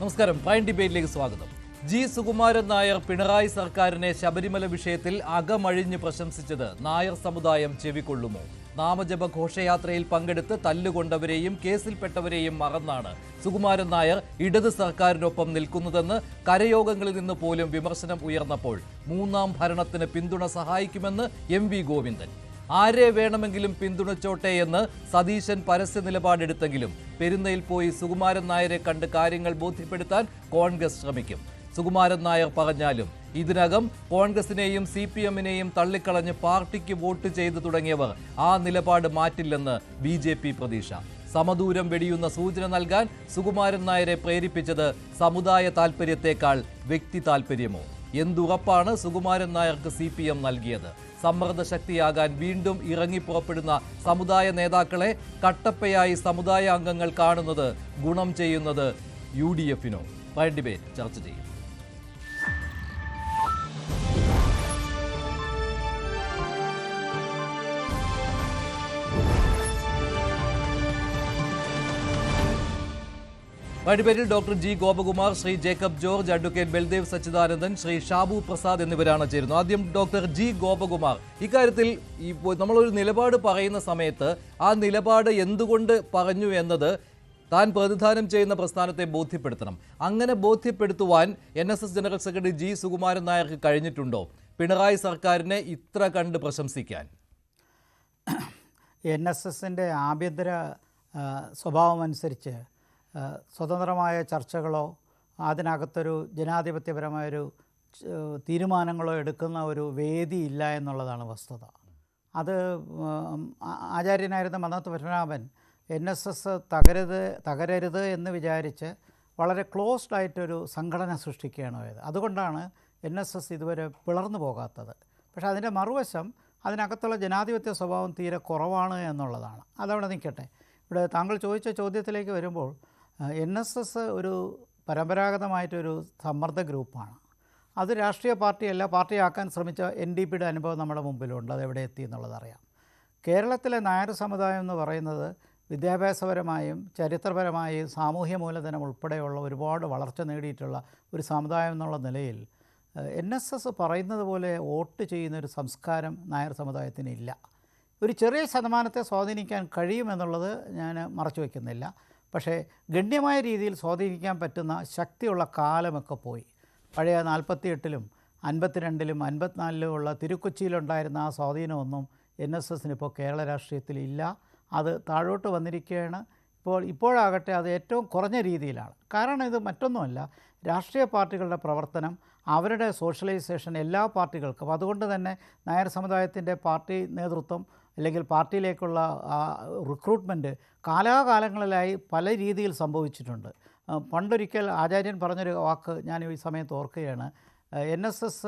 നമസ്കാരം. പ്രൈം ഡിബേറ്റിലേക്ക് സ്വാഗതം. ജി സുകുമാരൻ നായർ പിണറായി സർക്കാരിനെ ശബരിമല വിഷയത്തിൽ അകമഴിഞ്ഞ് പ്രശംസിച്ചത് നായർ സമുദായം ചെവിക്കൊള്ളുമോ? നാമജപ ഘോഷയാത്രയിൽ പങ്കെടുത്ത് തല്ലുകൊണ്ടവരെയും കേസിൽപ്പെട്ടവരെയും മറന്നാണ് സുകുമാരൻ നായർ ഇടത് സർക്കാരിനൊപ്പം നിൽക്കുന്നതെന്ന് കരയോഗങ്ങളിൽ നിന്ന് പോലും വിമർശനം ഉയർന്നപ്പോൾ മൂന്നാം ഭരണത്തിന് പിന്തുണ സഹായിക്കുമെന്ന് എം.വി. ഗോവിന്ദൻ. ആരെ വേണമെങ്കിലും പിന്തുണച്ചോട്ടെ എന്ന് സതീശൻ പരസ്യ നിലപാടെടുത്തെങ്കിലും പെരുന്നയിൽ പോയി സുകുമാരൻ നായരെ കണ്ട് കാര്യങ്ങൾ ബോധ്യപ്പെടുത്താൻ കോൺഗ്രസ് ശ്രമിക്കും. സുകുമാരൻ നായർ പറഞ്ഞാലും ഇതിനകം കോൺഗ്രസിനെയും CPM-നെയും തള്ളിക്കളഞ്ഞ് പാർട്ടിക്ക് വോട്ട് ചെയ്തു തുടങ്ങിയവർ ആ നിലപാട് മാറ്റില്ലെന്ന് BJP പ്രതീക്ഷ. സമദൂരം വെടിയുന്ന സൂചന നൽകാൻ സുകുമാരൻ നായരെ പ്രേരിപ്പിച്ചത് സമുദായ താൽപര്യത്തെക്കാൾ വ്യക്തി താൽപര്യമോ? എന്തുറപ്പാണ് സുകുമാരൻ നായർക്ക് CPM നൽകിയത്? സമ്മർദ്ദ ശക്തിയാകാൻ വീണ്ടും ഇറങ്ങിപ്പുറപ്പെടുന്ന സമുദായ നേതാക്കളെ കട്ടപ്പയായി സമുദായ അംഗങ്ങൾ കാണുന്നത് ഗുണം ചെയ്യുന്നത് UDF-നോ? പ്രൈം ഡിബേറ്റ് ചർച്ച ചെയ്യും. ഡിബേറ്റിൽ doctor G Gopakumar, Shri Jacob George, advocate Baldev Sachidanandan, Shri Shabu Prasad എന്നിവരാണ് ചേരുന്നത്. ആദ്യം ഡോക്ടർ ജി ഗോപകുമാർ, ഇക്കാര്യത്തിൽ നമ്മളൊരു നിലപാട് പറയുന്ന സമയത്ത് ആ നിലപാട് എന്തുകൊണ്ട് പറഞ്ഞു എന്നത് താൻ പ്രതിനിധാനം ചെയ്യുന്ന പ്രസ്ഥാനത്തെ ബോധ്യപ്പെടുത്തണം. അങ്ങനെ ബോധ്യപ്പെടുത്തുവാൻ NSS general secretary G Sukumaran നായർക്ക് കഴിഞ്ഞിട്ടുണ്ടോ പിണറായി സർക്കാരിനെ ഇത്ര കണ്ട് പ്രശംസിക്കാൻ? NSS-ൻ്റെ ആഭ്യന്തര സ്വഭാവമനുസരിച്ച് സ്വതന്ത്രമായ ചർച്ചകളോ അതിനകത്തൊരു ജനാധിപത്യപരമായൊരു തീരുമാനങ്ങളോ എടുക്കുന്ന ഒരു വേദി ഇല്ല എന്നുള്ളതാണ് വസ്തുത. അത് ആചാര്യനായിരുന്ന മന്നത്ത് പത്മനാഭൻ NSS തകരരുത് എന്ന് വിചാരിച്ച് വളരെ ക്ലോസ്ഡ് ആയിട്ടൊരു സംഘടന സൃഷ്ടിക്കുകയാണ് പോയത്. അതുകൊണ്ടാണ് NSS ഇതുവരെ പിളർന്നു പോകാത്തത്. പക്ഷേ അതിൻ്റെ മറുവശം അതിനകത്തുള്ള ജനാധിപത്യ സ്വഭാവം തീരെ കുറവാണ് എന്നുള്ളതാണ്. അതവിടെ നിൽക്കട്ടെ. ഇവിടെ താങ്കൾ ചോദിച്ച ചോദ്യത്തിലേക്ക് വരുമ്പോൾ NSS ഒരു പരമ്പരാഗതമായിട്ടൊരു സമ്മർദ്ദ ഗ്രൂപ്പാണ്. അത് രാഷ്ട്രീയ പാർട്ടിയല്ല, പാർട്ടിയാക്കാൻ ശ്രമിച്ച NDP-യുടെ അനുഭവം നമ്മുടെ മുമ്പിലുണ്ട്. അതെവിടെ എത്തി എന്നുള്ളതറിയാം. കേരളത്തിലെ നായർ സമുദായം എന്ന് പറയുന്നത് വിദ്യാഭ്യാസപരമായും ചരിത്രപരമായും സാമൂഹ്യ മൂലധനം ഉൾപ്പെടെയുള്ള ഒരുപാട് വളർച്ച നേടിയിട്ടുള്ള ഒരു സമുദായം എന്നുള്ള നിലയിൽ NSS പറയുന്നത് പോലെ വോട്ട് ചെയ്യുന്നൊരു സംസ്കാരം നായർ സമുദായത്തിനില്ല. ഒരു ചെറിയ ശതമാനത്തെ സ്വാധീനിക്കാൻ കഴിയുമെന്നുള്ളത് ഞാൻ മറച്ചു വയ്ക്കുന്നില്ല. പക്ഷേ ഗണ്യമായ രീതിയിൽ സ്വാധീനിക്കാൻ പറ്റുന്ന ശക്തിയുള്ള കാലമൊക്കെ പോയി. പഴയ 48-ലും 52-ലും 54-ലും ഉള്ള തിരുക്കൊച്ചിയിലുണ്ടായിരുന്ന ആ സ്വാധീനമൊന്നും NSS-ന് ഇപ്പോൾ കേരള രാഷ്ട്രീയത്തിലില്ല. അത് താഴോട്ട് വന്നിരിക്കുകയാണ്. ഇപ്പോഴാകട്ടെ അത് ഏറ്റവും കുറഞ്ഞ രീതിയിലാണ്. കാരണം ഇത് മറ്റൊന്നുമല്ല, രാഷ്ട്രീയ പാർട്ടികളുടെ പ്രവർത്തനം, അവരുടെ സോഷ്യലൈസേഷൻ എല്ലാ പാർട്ടികൾക്കും. അതുകൊണ്ട് തന്നെ നായർ സമുദായത്തിൻ്റെ പാർട്ടി നേതൃത്വം അല്ലെങ്കിൽ പാർട്ടിയിലേക്കുള്ള റിക്രൂട്ട്മെൻറ്റ് കാലാകാലങ്ങളിലായി പല രീതിയിൽ സംഭവിച്ചിട്ടുണ്ട്. പണ്ടൊരിക്കൽ ആചാര്യൻ പറഞ്ഞൊരു വാക്ക് ഞാൻ ഈ സമയത്ത് ഓർക്കുകയാണ്. NSS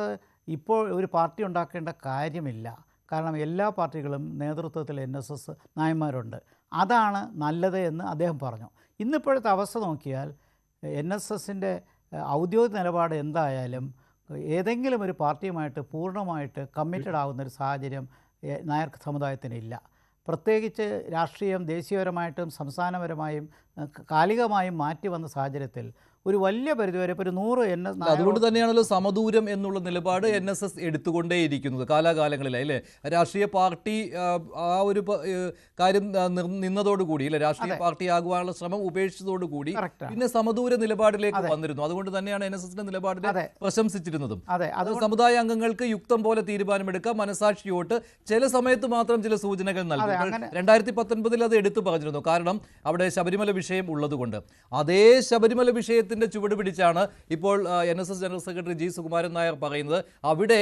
ഇപ്പോൾ ഒരു പാർട്ടി ഉണ്ടാക്കേണ്ട കാര്യമില്ല. കാരണം എല്ലാ പാർട്ടികളും നേതൃത്വത്തിൽ NSS നായന്മാരുണ്ട്. അതാണ് നല്ലത് എന്ന് അദ്ദേഹം പറഞ്ഞു. ഇന്നിപ്പോഴത്തെ അവസ്ഥ നോക്കിയാൽ NSS-ൻ്റെ ഔദ്യോഗിക നിലപാട് എന്തായാലും ഏതെങ്കിലും ഒരു പാർട്ടിയുമായിട്ട് പൂർണ്ണമായിട്ട് കമ്മിറ്റഡ് ആകുന്നൊരു സാഹചര്യം നായർ സമുദായത്തിനില്ല. പ്രത്യേകിച്ച് രാഷ്ട്രീയം ദേശീയപരമായിട്ടും സംസ്ഥാനപരമായും കാലികമായും മാറ്റി വന്ന സാഹചര്യത്തിൽ ഒരു വലിയ പരിധിവരെ ഇപ്പോൾ ഒരു 100 അതുകൊണ്ട് തന്നെയാണല്ലോ സമദൂരം എന്നുള്ള നിലപാട് NSS എടുത്തുകൊണ്ടേയിരിക്കുന്നത് കാലാകാലങ്ങളിലായി അല്ലേ? രാഷ്ട്രീയ പാർട്ടി ആ ഒരു കാര്യം നിന്നതോടുകൂടി അല്ലെ, രാഷ്ട്രീയ പാർട്ടി ആകുവാനുള്ള ശ്രമം ഉപേക്ഷിച്ചതോടുകൂടി പിന്നെ സമദൂര നിലപാടിലേക്ക് വന്നിരുന്നു. അതുകൊണ്ട് തന്നെയാണ് NSS-ന്റെ നിലപാടിനെ പ്രശംസിച്ചിരുന്നതും. സമുദായ അംഗങ്ങൾക്ക് യുക്തം പോലെ തീരുമാനമെടുക്കാം, മനസാക്ഷിയോട്ട് ചില സമയത്ത് മാത്രം ചില സൂചനകൾ നൽകും. 2019 അത് എടുത്തു പറഞ്ഞിരുന്നു. കാരണം അവിടെ ശബരിമല വിഷയം ഉള്ളതുകൊണ്ട്. അതേ ശബരിമല വിഷയത്തിൽ ചുവട് പിടിച്ചാണ് ഇപ്പോൾ NSS general secretary G Sukumaran Nair പറയുന്നത് അവിടെ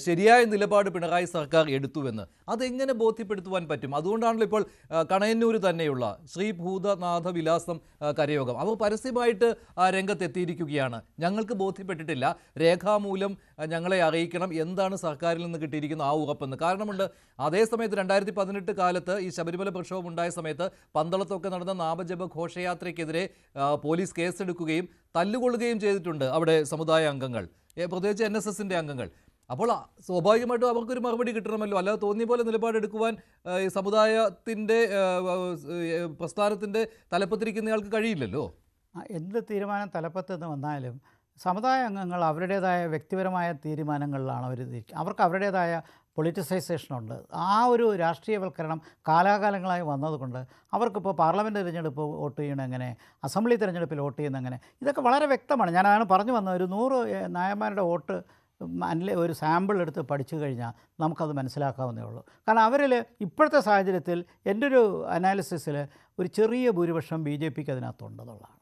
ശരിയായ നിലപാട് പിണറായി സർക്കാർ എടുത്തുവെന്ന്. അതെങ്ങനെ ബോധ്യപ്പെടുത്തുവാൻ പറ്റും? അതുകൊണ്ടാണല്ലോ ഇപ്പോൾ കണയന്നൂർ തന്നെയുള്ള ശ്രീ ഭൂതനാഥ വിലാസം കരയോഗം അവർ പരസ്യമായിട്ട് രംഗത്തെത്തിയിരിക്കുകയാണ്. ഞങ്ങൾക്ക് ബോധ്യപ്പെട്ടിട്ടില്ല, രേഖാമൂലം ഞങ്ങളെ അറിയിക്കണം എന്താണ് സർക്കാരിൽ നിന്ന് കിട്ടിയിരിക്കുന്ന ആ ഉറപ്പെന്ന്. കാരണമുണ്ട്, അതേസമയത്ത് 2018 കാലത്ത് ഈ ശബരിമല പ്രക്ഷോഭം ഉണ്ടായ സമയത്ത് പന്തളത്തൊക്കെ നടന്ന നാമജപ ഘോഷയാത്രയ്ക്കെതിരെ പോലീസ് കേസെടുക്കുകയും തല്ലുകൊള്ളുകയും ചെയ്തിട്ടുണ്ട് അവിടെ സമുദായ അംഗങ്ങൾ, പ്രത്യേകിച്ച് NSS-ൻ്റെ അംഗങ്ങൾ. അപ്പോൾ സ്വാഭാവികമായിട്ടും അവർക്കൊരു മറുപടി കിട്ടണമല്ലോ. അല്ലാതെ തോന്നിയ പോലെ നിലപാടെടുക്കുവാൻ സമുദായത്തിൻ്റെ പ്രസ്ഥാനത്തിൻ്റെ തലപ്പത്തിരിക്കുന്നയാൾക്ക് കഴിയില്ലല്ലോ. എന്ത് തീരുമാനം തലപ്പത്ത് നിന്ന് വന്നാലും സമുദായ അംഗങ്ങൾ അവരുടേതായ വ്യക്തിപരമായ തീരുമാനങ്ങളിലാണ് അവർ അവർക്ക് അവരുടേതായ പൊളിറ്റിസൈസേഷനുണ്ട്. ആ ഒരു രാഷ്ട്രീയവൽക്കരണം കാലാകാലങ്ങളായി വന്നതുകൊണ്ട് അവർക്കിപ്പോൾ പാർലമെൻറ്റ് തിരഞ്ഞെടുപ്പ് വോട്ട് ചെയ്യണം എങ്ങനെ, അസംബ്ലി തിരഞ്ഞെടുപ്പിൽ വോട്ട് ചെയ്യുന്ന എങ്ങനെ, ഇതൊക്കെ വളരെ വ്യക്തമാണ്. ഞാനതാണ് പറഞ്ഞു വന്നത്. ഒരു 100 നായന്മാരുടെ വോട്ട് ഒരു സാമ്പിൾ എടുത്ത് പഠിച്ചു കഴിഞ്ഞാൽ നമുക്കത് മനസ്സിലാക്കാവുന്നേ ഉള്ളൂ. കാരണം അവരിൽ ഇപ്പോഴത്തെ സാഹചര്യത്തിൽ എൻ്റെ ഒരു അനാലിസിസിൽ ഒരു ചെറിയ ഭൂരിപക്ഷം BJPക്ക് അതിനകത്തുണ്ടെന്നുള്ളതാണ്.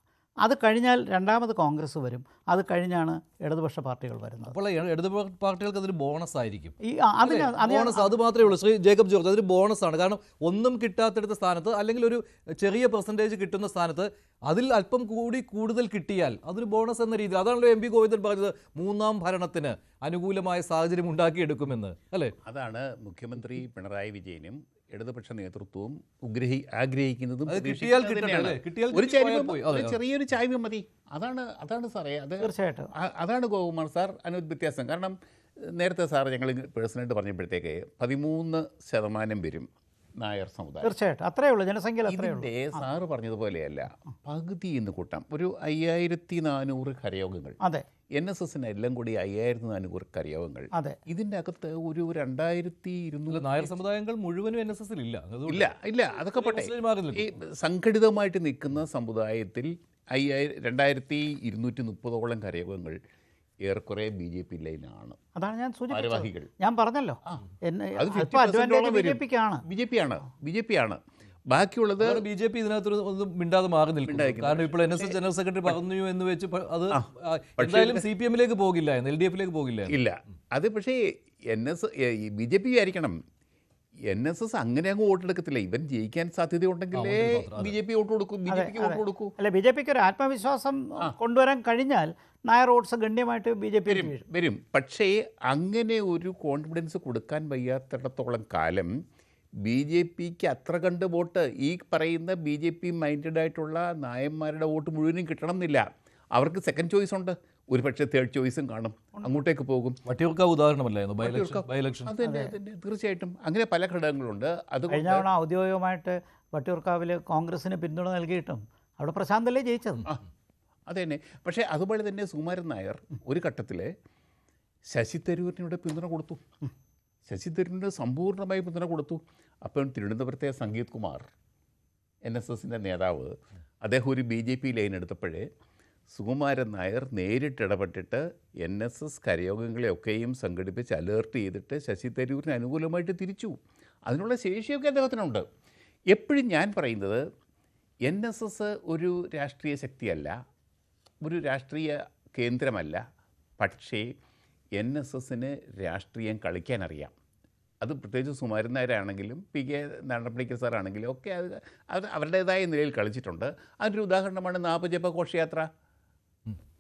അത് കഴിഞ്ഞാൽ രണ്ടാമത് കോൺഗ്രസ് വരും, അത് കഴിഞ്ഞാണ് ഇടതുപക്ഷ പാർട്ടികൾ വരുന്നത്. അപ്പോൾ ഇടതുപക്ഷ പാർട്ടികൾക്ക് അതൊരു ബോണസ് ആയിരിക്കും. ഈ ബോണസ് അത് മാത്രമേ ഉള്ളൂ. ശ്രീ ജേക്കബ് ജോർജ്, അതൊരു ബോണസാണ്. കാരണം ഒന്നും കിട്ടാത്തടുത്ത സ്ഥാനത്ത് അല്ലെങ്കിൽ ഒരു ചെറിയ പെർസെൻറ്റേജ് കിട്ടുന്ന സ്ഥാനത്ത് അതിൽ അല്പം കൂടുതൽ കിട്ടിയാൽ അതൊരു ബോണസ് എന്ന രീതിയിൽ. അതാണല്ലോ MP ഗോവിന്ദൻ പറഞ്ഞത്, മൂന്നാം ഭരണത്തിന് അനുകൂലമായ സാഹചര്യം ഉണ്ടാക്കിയെടുക്കുമെന്ന്, അല്ലേ? അതാണ് മുഖ്യമന്ത്രി പിണറായി വിജയനും ഇടതുപക്ഷ നേതൃത്വവും ആഗ്രഹിക്കുന്നതും. ഒരു ചെറിയൊരു ചായ്വ് മതി. അതാണ് സാറേ, തീർച്ചയായിട്ടും അതാണ് ഗോകുമാർ സാർ വ്യത്യാസം. കാരണം നേരത്തെ സാർ ഞങ്ങൾ പേഴ്സണായിട്ട് പറഞ്ഞപ്പോഴത്തേക്ക് 13% വരും നായർ സമുദായം. തീർച്ചയായിട്ടും അത്രയേ ഉള്ളൂ ജനസംഖ്യ. ഇതിൻ്റെ സാറ് പറഞ്ഞതുപോലെയല്ല, പകുതി എന്ന് കൂട്ടാം. ഒരു 5400 കരയോഗങ്ങൾ. അതെ. NSSന് എല്ലാം കൂടി 5400 കരയോഗങ്ങൾ. അതെ. ഇതിൻ്റെ അകത്ത് ഒരു 2200 നായർ സമുദായങ്ങൾ മുഴുവനും NSS ഇല്ല. ഇല്ല അതൊക്കെ പോട്ടെ. ഈ സംഘടിതമായിട്ട് നിൽക്കുന്ന സമുദായത്തിൽ 2230ഓളം കരയോഗങ്ങൾ ഏറെക്കുറെ BJP ലൈനാണ്. അതാണ് ഞാൻ ഭാരവാഹികൾ. ഞാൻ പറഞ്ഞല്ലോ, BJP ആണ്. ബാക്കിയുള്ളത് BJP ഇതിനകത്ത് ഒന്നും മിണ്ടാതെ മാറി നിൽക്കും. കാരണം ഇപ്പോൾ NSS ജനറൽ സെക്രട്ടറി പറഞ്ഞു എന്ന് വെച്ച് അത് എന്തായാലും CPM-ലേക്ക് പോകില്ല, LDF-ലേക്ക് പോകില്ല. ഇല്ല. അത് പക്ഷേ BJP വിചാരിക്കണം, NSS അങ്ങനെ അങ്ങ് വോട്ടെടുക്കത്തില്ല. ഇവൻ ജയിക്കാൻ സാധ്യതയുണ്ടെങ്കിലേ BJP വോട്ട് കൊടുക്കും, BJPക്ക് വോട്ട് കൊടുക്കൂ. അല്ല, BJPക്ക് ഒരു ആത്മവിശ്വാസം കൊണ്ടുവരാൻ കഴിഞ്ഞാൽ നായർ വോട്ട്സ് ഗണ്യമായിട്ട് BJP വരും. പക്ഷേ അങ്ങനെ ഒരു കോൺഫിഡൻസ് കൊടുക്കാൻ വയ്യാത്തിടത്തോളം കാലം BJPക്ക് അത്ര കണ്ട് വോട്ട്, ഈ പറയുന്ന BJP മൈൻഡഡ് ആയിട്ടുള്ള നായന്മാരുടെ വോട്ട് മുഴുവനും കിട്ടണം എന്നില്ല. അവർക്ക് സെക്കൻഡ് ചോയ്സ് ഉണ്ട്, ഒരു പക്ഷേ തേർഡ് ചോയ്സും കാണും, അങ്ങോട്ടേക്ക് പോകും. വട്ടിയൂർക്കാവ് ഉദാഹരണമല്ലായിരുന്നു, ബൈ ഇലക്ഷൻ. അതന്നെ തീർച്ചയായിട്ടും അങ്ങനെ പല ഘടകങ്ങളുണ്ട്. അത് കഴിഞ്ഞ തവണ ഔദ്യോഗികമായിട്ട് വട്ടിയൂർക്കാവിൽ കോൺഗ്രസിന് പിന്തുണ നൽകിയിട്ടും അവിടെ പ്രശാന്തല്ലേ ജയിച്ചത്. അതന്നെ. പക്ഷേ അതുപോലെ തന്നെ സുകുമാരൻ നായർ ഒരു ഘട്ടത്തിൽ ശശി തരൂരിനോട് പിന്തുണ കൊടുത്തു. ശശി തരൂരിന് സമ്പൂർണ്ണമായി പിന്തുണ കൊടുത്തു. അപ്പം തിരുവനന്തപുരത്തെ സംഗീത് കുമാർ, NSSൻ്റെ നേതാവ്, അദ്ദേഹം ഒരു BJP ലൈൻ എടുത്തപ്പോഴേ സുകുമാരൻ നായർ നേരിട്ട് ഇടപെട്ടിട്ട് NSS കരയോഗങ്ങളെയൊക്കെയും സംഘടിപ്പിച്ച് അലേർട്ട് ചെയ്തിട്ട് ശശി തരൂരിന് അനുകൂലമായിട്ട് തിരിച്ചു. അതിനുള്ള ശേഷിയൊക്കെ അദ്ദേഹത്തിനുണ്ട്. എപ്പോഴും ഞാൻ പറയുന്നത് NSS ഒരു രാഷ്ട്രീയ ശക്തിയല്ല, ഒരു രാഷ്ട്രീയ കേന്ദ്രമല്ല. പക്ഷേ NSSന് രാഷ്ട്രീയം കളിക്കാനറിയാം. അത് പ്രത്യേകിച്ച് സുകുമാരൻ നായരാണെങ്കിലും PK നാരായണപ്പണിക്കർ സാറാണെങ്കിലും ഒക്കെ അത് അവരുടേതായ നിലയിൽ കളിച്ചിട്ടുണ്ട്. അതിൻ്റെ ഉദാഹരണമാണ് നാമജപ ഘോഷയാത്ര.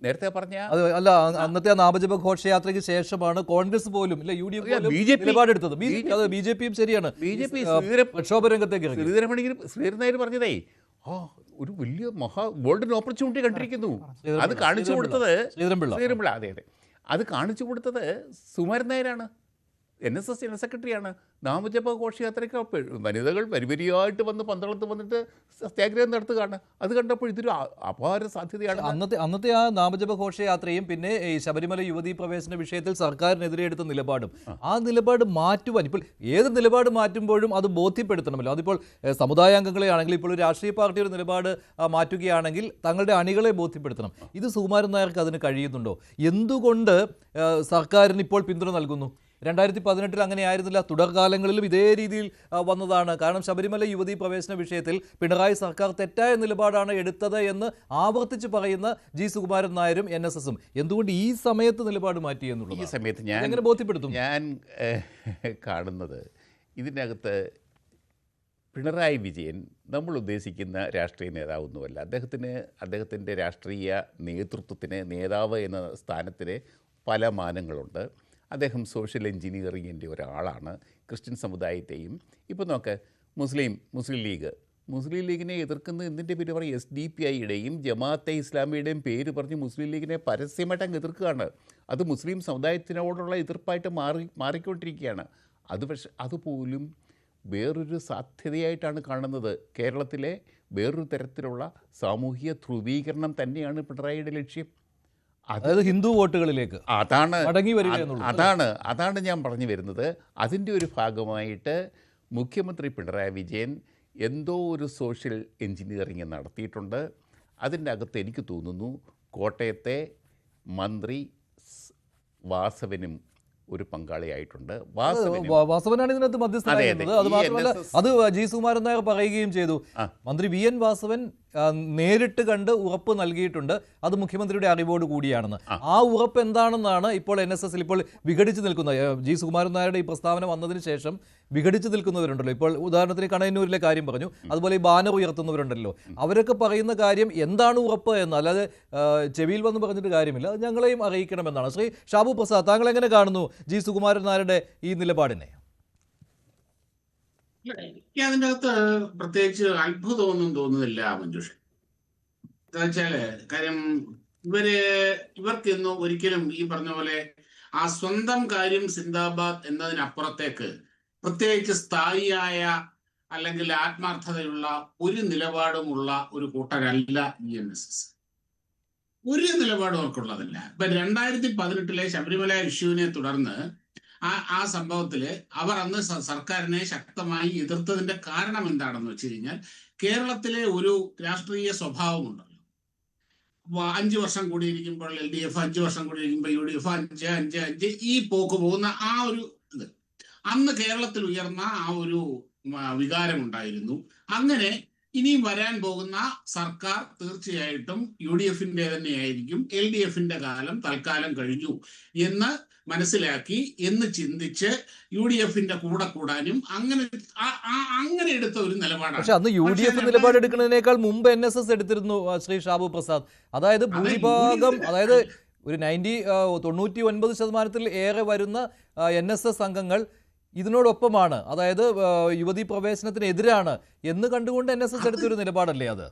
നേരത്തെ പറഞ്ഞ അല്ല, അന്നത്തെ നാമജപ ഘോഷയാത്രയ്ക്ക് ശേഷമാണ് കോൺഗ്രസ് പോലും UDF നിലപാടെടുത്തത്. BJPയും ശരിയാണ്, BJP പ്രക്ഷോഭ രംഗത്തേക്ക് ശ്രീധരൻ നായർ പറഞ്ഞതേ, ഒരു വലിയ ഗോൾഡൻ ഓപ്പർച്യൂണിറ്റി കണ്ടിരിക്കുന്നു. അത് കാണിച്ചു കൊടുത്തത് ശ്രീധരൻപിള്ള. അതെ, അത് കാണിച്ചു കൊടുത്തത് സുകുമാരൻ നായരാണ്, NSS ജനറൽ സെക്രട്ടറിയാണ്. നാമജപ ഘോഷയാത്രയ്ക്ക് വനിതകൾ വരിവരിയായിട്ട് വന്ന് പന്തളത്ത് വന്നിട്ട് സത്യാഗ്രഹം നടത്തുകയാണ്. അത് കണ്ടപ്പോൾ ഇതൊരു അപാര സാധ്യതയാണ്. അന്നത്തെ ആ നാമജപ ഘോഷയാത്രയും പിന്നെ ഈ ശബരിമല യുവതീ പ്രവേശന വിഷയത്തിൽ സർക്കാരിനെതിരെ എടുത്ത നിലപാടും, ആ നിലപാട് മാറ്റുവാൻ ഇപ്പോൾ ഏത് നിലപാട് മാറ്റുമ്പോഴും അത് ബോധ്യപ്പെടുത്തണമല്ലോ. അതിപ്പോൾ സമുദായാംഗങ്ങളെ ആണെങ്കിൽ, ഇപ്പോൾ ഒരു രാഷ്ട്രീയ പാർട്ടി ഒരു നിലപാട് മാറ്റുകയാണെങ്കിൽ തങ്ങളുടെ അണികളെ ബോധ്യപ്പെടുത്തണം. ഇത് സുകുമാരൻ നായർക്ക് അതിന് കഴിയുന്നുണ്ടോ? എന്തുകൊണ്ട് സർക്കാരിന് ഇപ്പോൾ പിന്തുണ നൽകുന്നു? 2018 അങ്ങനെ ആയിരുന്നില്ല, തുടർകാലങ്ങളിലും ഇതേ രീതിയിൽ വന്നതാണ്. കാരണം ശബരിമല യുവതീ പ്രവേശന വിഷയത്തിൽ പിണറായി സർക്കാർ തെറ്റായ നിലപാടാണ് എടുത്തത് എന്ന് ആവർത്തിച്ച് പറയുന്ന സുകുമാരൻ നായരും NSSും എന്തുകൊണ്ട് ഈ സമയത്ത് നിലപാട് മാറ്റി എന്നുള്ളത് ഈ സമയത്ത് എങ്ങനെ ബോധ്യപ്പെടുത്തും? ഞാൻ കാണുന്നത് ഇതിനകത്ത് പിണറായി വിജയൻ നമ്മൾ ഉദ്ദേശിക്കുന്ന രാഷ്ട്രീയ നേതാവൊന്നുമല്ല. അദ്ദേഹത്തിൻ്റെ രാഷ്ട്രീയ നേതൃത്വത്തിന്, നേതാവ് എന്ന സ്ഥാനത്തിന് പല മാനങ്ങളുണ്ട്. അദ്ദേഹം സോഷ്യൽ എൻജിനീയറിങ്ങിൻ്റെ ഒരാളാണ്. ക്രിസ്ത്യൻ സമുദായത്തെയും ഇപ്പോൾ നോക്ക്, മുസ്ലിം ലീഗിനെ എതിർക്കുന്നത് എന്തിൻ്റെ പേര് പറയും? SDPIയുടെയും ജമാഅത്തെ ഇസ്ലാമിയുടെയും പേര് പറഞ്ഞ് മുസ്ലിം ലീഗിനെ പരസ്യമായിട്ട് അങ്ങ് എതിർക്കുകയാണ്. അത് മുസ്ലിം സമുദായത്തിനോടുള്ള എതിർപ്പായിട്ട് മാറിക്കൊണ്ടിരിക്കുകയാണ്. പക്ഷേ അതുപോലും വേറൊരു സാധ്യതയായിട്ടാണ് കാണുന്നത്. കേരളത്തിലെ വേറൊരു തരത്തിലുള്ള സാമൂഹിക ധ്രുവീകരണം തന്നെയാണ് പിണറായിയുടെ ലക്ഷ്യം. അതായത് ഹിന്ദു വോട്ടുകളിലേക്ക് അതാണ് മടങ്ങി വരിക എന്നുള്ളത്. അതാണ് ഞാൻ പറഞ്ഞു വരുന്നത്. അതിൻ്റെ ഒരു ഭാഗമായിട്ട് മുഖ്യമന്ത്രി പിണറായി വിജയൻ എന്തോ ഒരു സോഷ്യൽ എൻജിനീയറിങ് നടത്തിയിട്ടുണ്ട്. അതിൻ്റെ അകത്ത് എനിക്ക് തോന്നുന്നു കോട്ടയത്തെ മന്ത്രി വാസവനും ഒരു പങ്കാളിയായിട്ടുണ്ട്. വാസവനാണ് ഇതിനകത്ത് മധ്യസ്ഥനായിരുന്നത്. അത് മാത്രമല്ല, അത് ജി സുകുമാരൻ നായർ പറയുകയും ചെയ്തു. മന്ത്രി വി എൻ വാസവൻ നേരിട്ട് കണ്ട് ഉറപ്പ് നൽകിയിട്ടുണ്ട്, അത് മുഖ്യമന്ത്രിയുടെ അറിവോട് കൂടിയാണെന്ന്. ആ ഉറപ്പ് എന്താണെന്നാണ് ഇപ്പോൾ NSS ഇപ്പോൾ വിഘടിച്ച് നിൽക്കുന്നത്. ജി സുകുമാരൻ നായരുടെ ഈ പ്രസ്താവന വന്നതിന് ശേഷം വിഘടിച്ച് നിൽക്കുന്നവരുണ്ടല്ലോ. ഇപ്പോൾ ഉദാഹരണത്തിന് കണയന്നൂരിലെ കാര്യം പറഞ്ഞു, അതുപോലെ ഈ ബാനർ ഉയർത്തുന്നവരുണ്ടല്ലോ. അവരൊക്കെ പറയുന്ന കാര്യം എന്താണ് ഉറപ്പ് എന്ന്, അല്ലാതെ ചെവിയിൽ വന്ന് പറഞ്ഞിട്ട് കാര്യമില്ല, അത് ഞങ്ങളെയും അറിയിക്കണമെന്നാണ്. ശ്രീ ഷാബു പ്രസാദ്, താങ്കൾ എങ്ങനെ കാണുന്നു ജി സുകുമാരൻ നായരുടെ ഈ നിലപാടിനെ? എനിക്ക് അതിൻ്റെ അകത്ത് പ്രത്യേകിച്ച് അത്ഭുതമൊന്നും തോന്നുന്നില്ല മഞ്ജുഷ. എന്താ വെച്ചാല് കാര്യം ഇവർക്കിന്നും ഒരിക്കലും ഈ പറഞ്ഞ പോലെ ആ സ്വന്തം കാര്യം സിന്ദാബാദ് എന്നതിനപ്പുറത്തേക്ക് പ്രത്യേകിച്ച് സ്ഥായിയായ അല്ലെങ്കിൽ ആത്മാർത്ഥതയുള്ള ഒരു നിലപാടുമുള്ള ഒരു കൂട്ടരല്ല NSS. ഒരു നിലപാടും അവർക്കുള്ളതല്ല. ഇപ്പൊ 2018 ശബരിമല ഇഷ്യൂവിനെ തുടർന്ന് ആ സംഭവത്തില് അവർ അന്ന് സർക്കാരിനെ ശക്തമായി എതിർത്തതിന്റെ കാരണം എന്താണെന്ന് വെച്ച് കഴിഞ്ഞാൽ, കേരളത്തിലെ ഒരു രാഷ്ട്രീയ സ്വഭാവമുണ്ടല്ലോ. 5 വർഷം കൂടിയിരിക്കുമ്പോൾ LDF, 5 വർഷം കൂടിയിരിക്കുമ്പോൾ UDF, 5 ഈ പോക്ക് പോകുന്ന ആ ഒരു ഇത് അന്ന് കേരളത്തിൽ ഉയർന്ന ആ ഒരു വികാരമുണ്ടായിരുന്നു. അങ്ങനെ ഇനിയും വരാൻ പോകുന്ന സർക്കാർ തീർച്ചയായിട്ടും UDF-ന്റെ തന്നെയായിരിക്കും, LDF-ന്റെ കാലം തൽക്കാലം കഴിഞ്ഞു എന്ന് മനസ്സിലാക്കി എന്ന് ചിന്തിച്ച് UDF-ന്റെ കൂടെ കൂടാനും അങ്ങനെ എടുത്ത ഒരു നിലപാടാണ്. പക്ഷെ അന്ന് UDF നിലപാടെടുക്കുന്നതിനേക്കാൾ മുമ്പ് NSS എടുത്തിരുന്നു ശ്രീ ഷാബു പ്രസാദ്. അതായത് ഭൂരിഭാഗം, അതായത് ഒരു 99% ഏറെ വരുന്ന NSS അംഗങ്ങൾ ഇതിനോടൊപ്പമാണ്, അതായത് യുവതീ പ്രവേശനത്തിനെതിരാണ് എന്ന് കണ്ടുകൊണ്ട് NSS എടുത്തൊരു നിലപാടല്ലേ അത്?